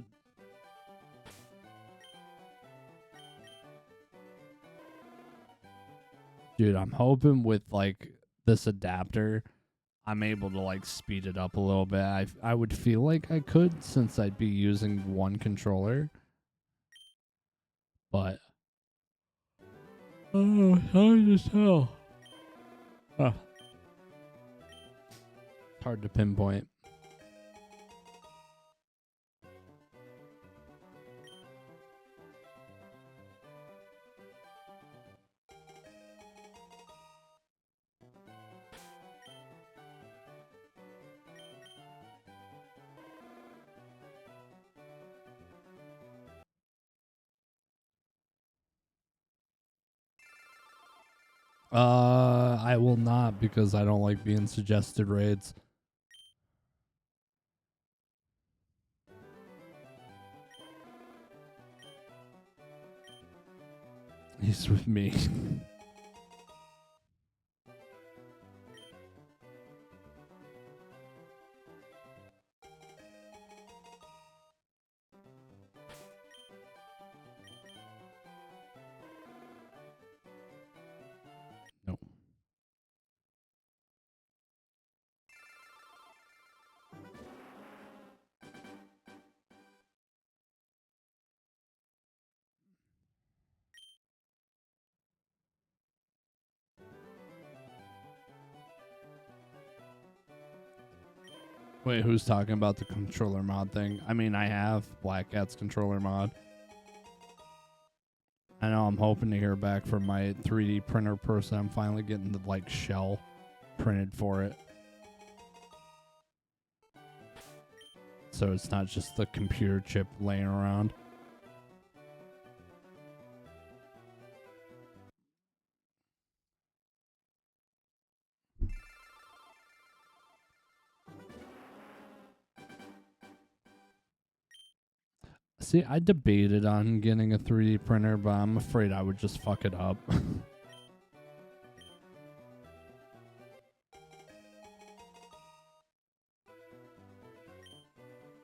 Speaker 1: Dude, I'm hoping with like this adapter, I'm able to like speed it up a little bit. I would feel like I could since I'd be using one controller. But oh, hard as hell. It's hard to pinpoint. I will not, because I don't like being suggested raids. He's with me. No. Wait, who's talking about the controller mod thing? I mean, I have Black Cat's controller mod. I know I'm hoping to hear back from my 3D printer person. I'm finally getting the like shell printed for it. So it's not just the computer chip laying around. See, I debated on getting a 3D printer, but I'm afraid I would just fuck it up.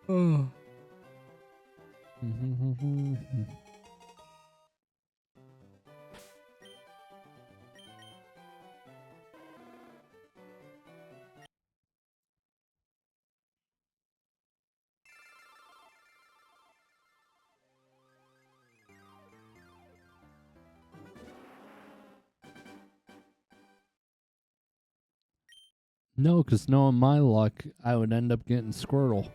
Speaker 1: Oh. No, because knowing my luck, I would end up getting Squirtle.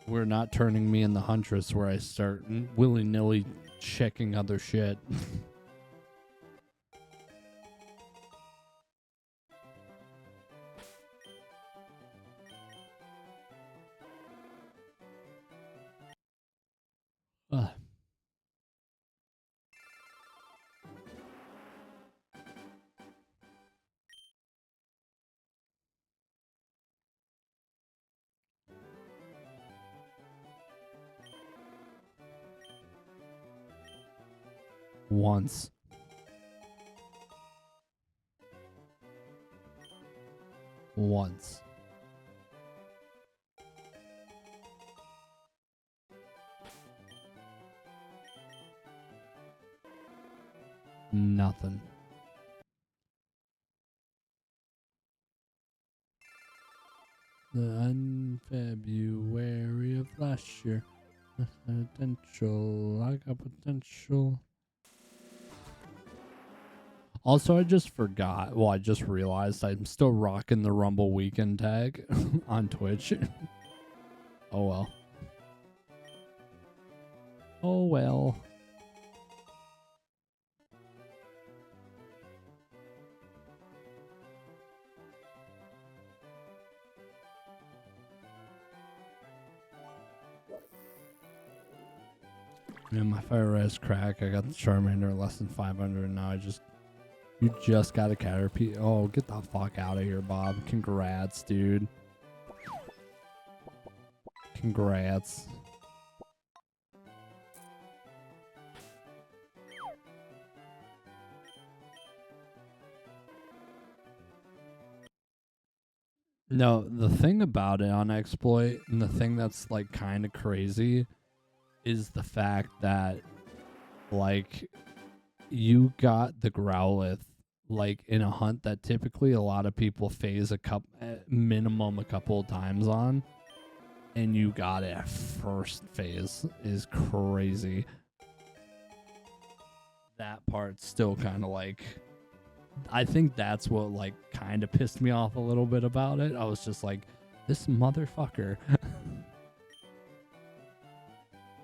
Speaker 1: We're not turning me in the Huntress where I start willy-nilly checking other shit. Once. Once. Nothing. In February of last year. Potential. I got potential. Also, I just forgot. Well, I just realized I'm still rocking the Rumble Weekend tag on Twitch. Oh well. Oh well. Man, my fire res crack. I got the Charmander less than 500, and now you just got a Caterpie. Oh, get the fuck out of here, Bob. Congrats, dude. Congrats. No, the thing about it on exploit, and the thing that's like kind of crazy, is the fact that like you got the Growlithe like in a hunt that typically a lot of people phase minimum a couple of times on, and you got it first phase is crazy. That part's still kind of like, I think that's what like kind of pissed me off a little bit about it. I was just like, this motherfucker.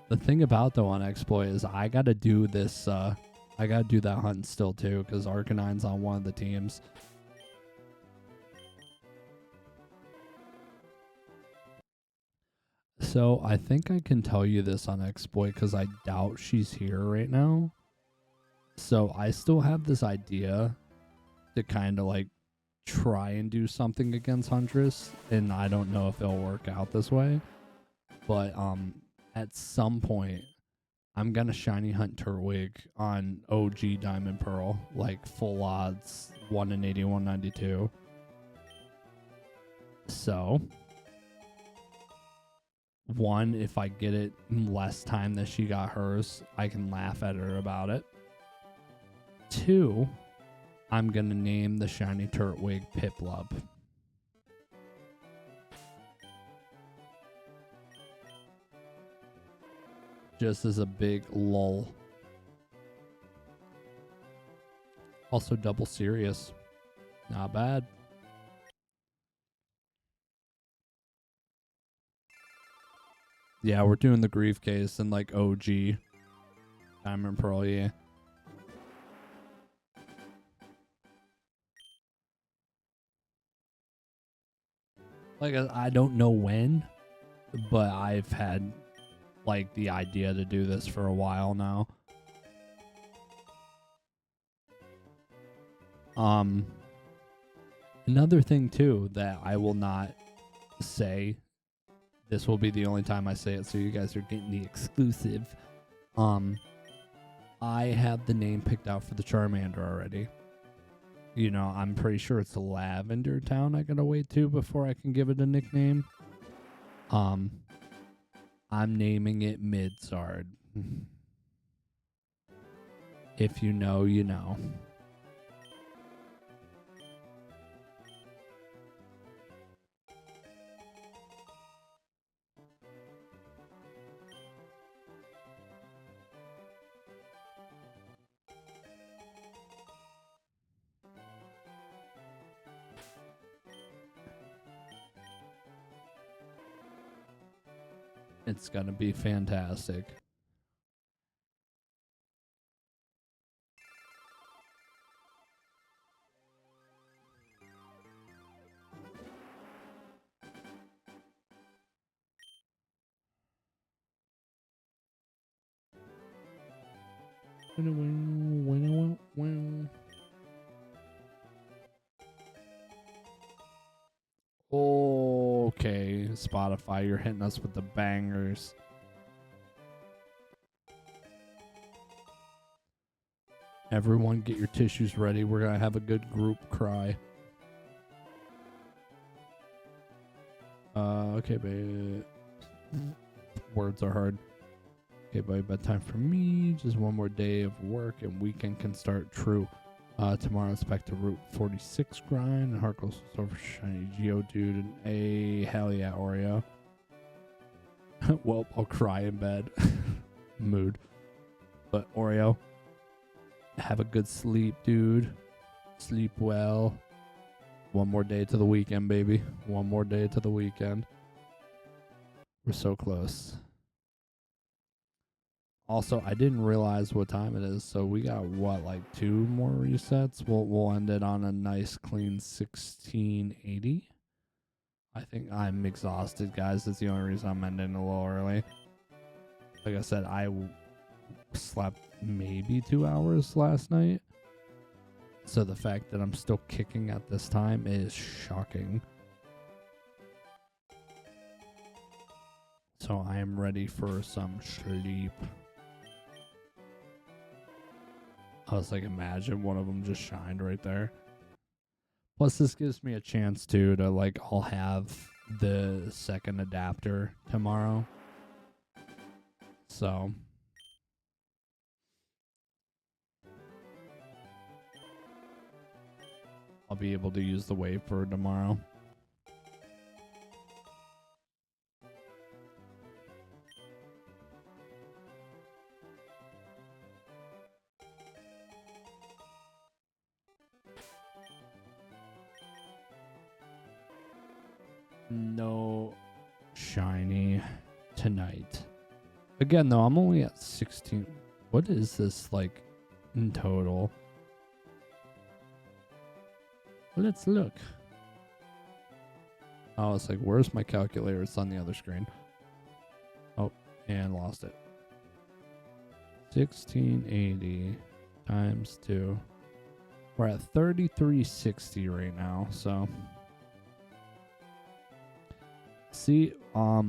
Speaker 1: The thing about though on exploit is I gotta do this. I gotta do that hunt still too, because Arcanine's on one of the teams. So I think I can tell you this on exploit because I doubt she's here right now. So I still have this idea to kind of like try and do something against Huntress, and I don't know if it'll work out this way. But at some point I'm gonna shiny hunt Turtwig on OG Diamond Pearl, like full odds, 1 in 80, 192. So, one, if I get it in less time than she got hers, I can laugh at her about it. Two, I'm gonna name the shiny Turtwig Piplup. Just as a big lull. Also double serious. Not bad. Yeah, we're doing the grief case and like OG Diamond Pearl, yeah. Like I don't know when, but I've had like the idea to do this for a while now. Another thing too that I will not say, this will be the only time I say it, so you guys are getting the exclusive. I have the name picked out for the Charmander already. You know, I'm pretty sure it's Lavender Town I gotta wait to before I can give it a nickname. I'm naming it Midzard. If you know, you know. It's gonna be fantastic. Okay, Spotify, you're hitting us with the bangers. Everyone get your tissues ready. We're going to have a good group cry. Okay, babe. Words are hard. Okay, babe, bedtime for me. Just one more day of work and weekend can start true. Tomorrow it's back to Route 46 grind. And Heart goes over shiny Geodude and a hell yeah Oreo. Well, I'll cry in bed. Mood. But Oreo, have a good sleep, dude. Sleep well. One more day to the weekend, baby. One more day to the weekend. We're so close. Also, I didn't realize what time it is, so we got what, like 2 more resets? We'll end it on a nice clean 1680. I think I'm exhausted, guys. That's the only reason I'm ending a little early. Like I said, I slept maybe 2 hours last night. So the fact that I'm still kicking at this time is shocking. So I am ready for some sleep. I was like, imagine one of them just shined right there. Plus, this gives me a chance too to like, I'll have the second adapter tomorrow. So I'll be able to use the wave for tomorrow. No shiny tonight. Again, though, I'm only at 16. What is this like in total? Let's look. Oh, it's like, where's my calculator? It's on the other screen. And lost it. 1680 times 2. We're at 3360 right now, so see, I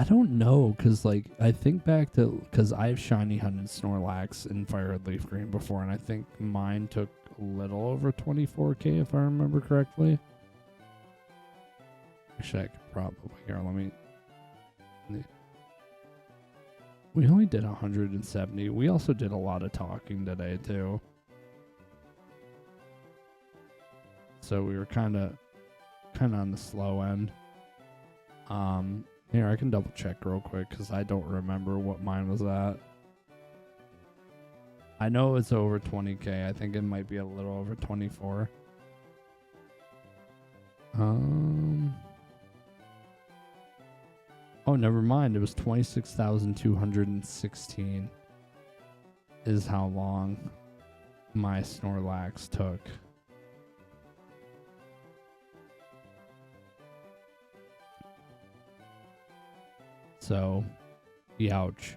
Speaker 1: don't know, cause like I think back to, cause I've shiny hunted Snorlax in Fire Red Leaf Green before, and I think mine took a little over 24k if I remember correctly. Actually, I could probably here. Let me. We only did 170. We also did a lot of talking today too, so we were kind of on the slow end. Here, I can double check real quick because I don't remember what mine was at. I know it's over 20k. I think it might be a little over 24. Oh, never mind. It was 26,216 is how long my Snorlax took. So, youch.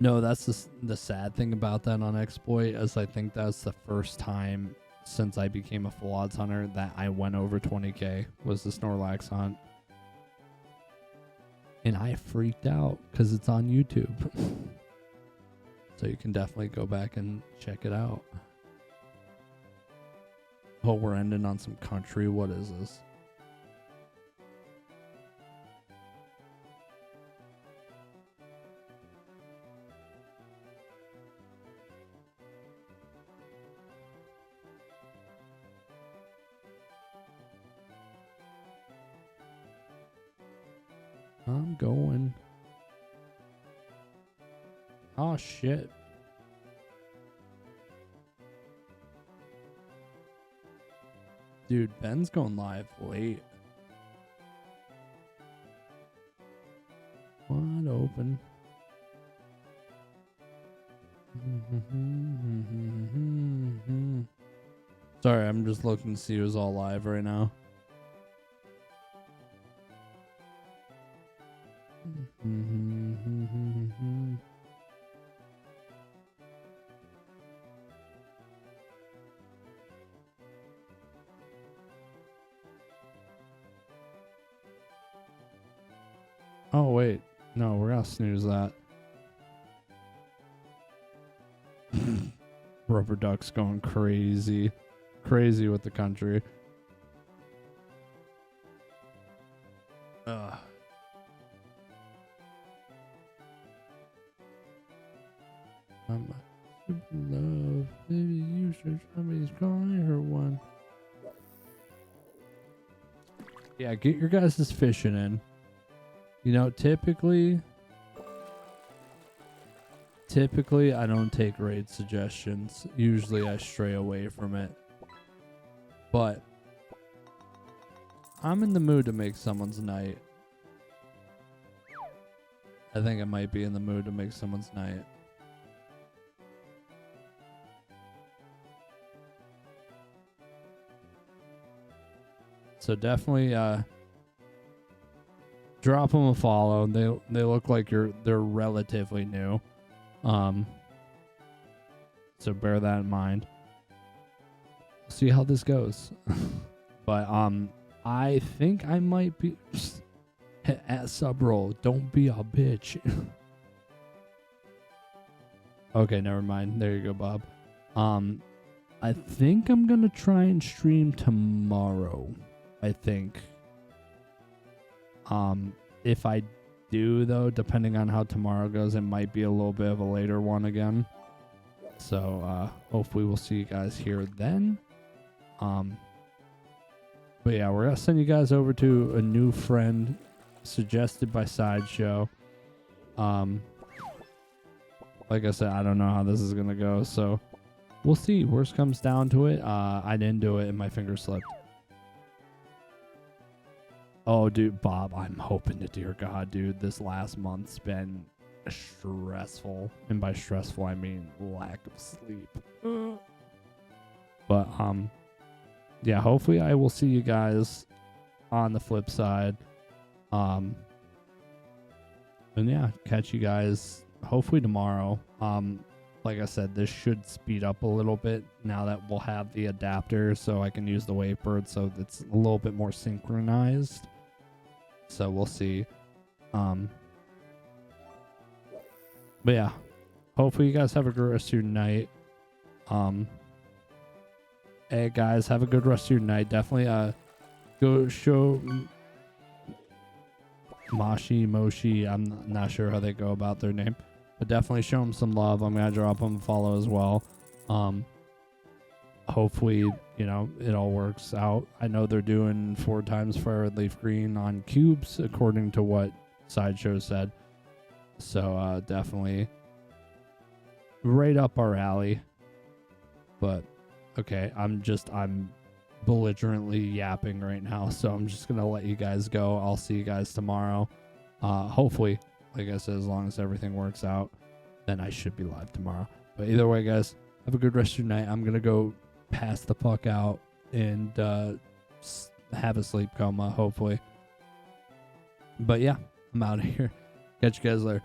Speaker 1: No, that's the sad thing about that on Exploit, is I think that's the first time since I became a full odds hunter that I went over 20k was the Snorlax hunt. And I freaked out because it's on YouTube. So you can definitely go back and check it out. Oh, we're ending on some country. What is this? I'm going. Oh, shit. Dude, Ben's going live late. Wide open. Sorry, I'm just looking to see who's all live right now. Oh, wait. No, we're gonna snooze that. Rubber Duck's going crazy. Crazy with the country. Ugh. I'm super love. Maybe you should somebody's calling her one. Yeah, get your guys' fishing in. You know, typically I don't take raid suggestions. Usually I stray away from it. But I'm in the mood to make someone's night. I think I might be in the mood to make someone's night. So definitely drop them a follow. They look like they're relatively new. So bear that in mind. See how this goes. But I think I might be at sub roll. Don't be a bitch. Okay, never mind. There you go, Bob. I think I'm gonna try and stream tomorrow. I think. If I do though, depending on how tomorrow goes, it might be a little bit of a later one again. So hopefully we'll see you guys here then. But yeah, we're gonna send you guys over to a new friend suggested by Sideshow. Like I said, I don't know how this is gonna go, so we'll see. Worst comes down to it. I didn't do it and my finger slipped. Oh, dude, Bob, I'm hoping to dear God, dude, this last month's been stressful. And by stressful, I mean lack of sleep. But, yeah, hopefully I will see you guys on the flip side. And yeah, catch you guys hopefully tomorrow. Like I said, this should speed up a little bit now that we'll have the adapter, so I can use the Wavebird, so it's a little bit more synchronized. So we'll see. But yeah, hopefully you guys have a good rest of your night. Hey guys, have a good rest of your night. Definitely go show Moshi, I'm not sure how they go about their name, but definitely show them some love. I'm gonna drop them a follow as well. Hopefully, you know, it all works out. I know they're doing 4 times Fire Leaf Green on cubes according to what Sideshow said, so definitely right up our alley. But okay, I'm belligerently yapping right now, so I'm just gonna let you guys go. I'll see you guys tomorrow. Hopefully, like I said, as long as everything works out, then I should be live tomorrow. But either way, guys, have a good rest of your night. I'm gonna go pass the fuck out and have a sleep coma, hopefully. But yeah, I'm out of here. Catch you guys later.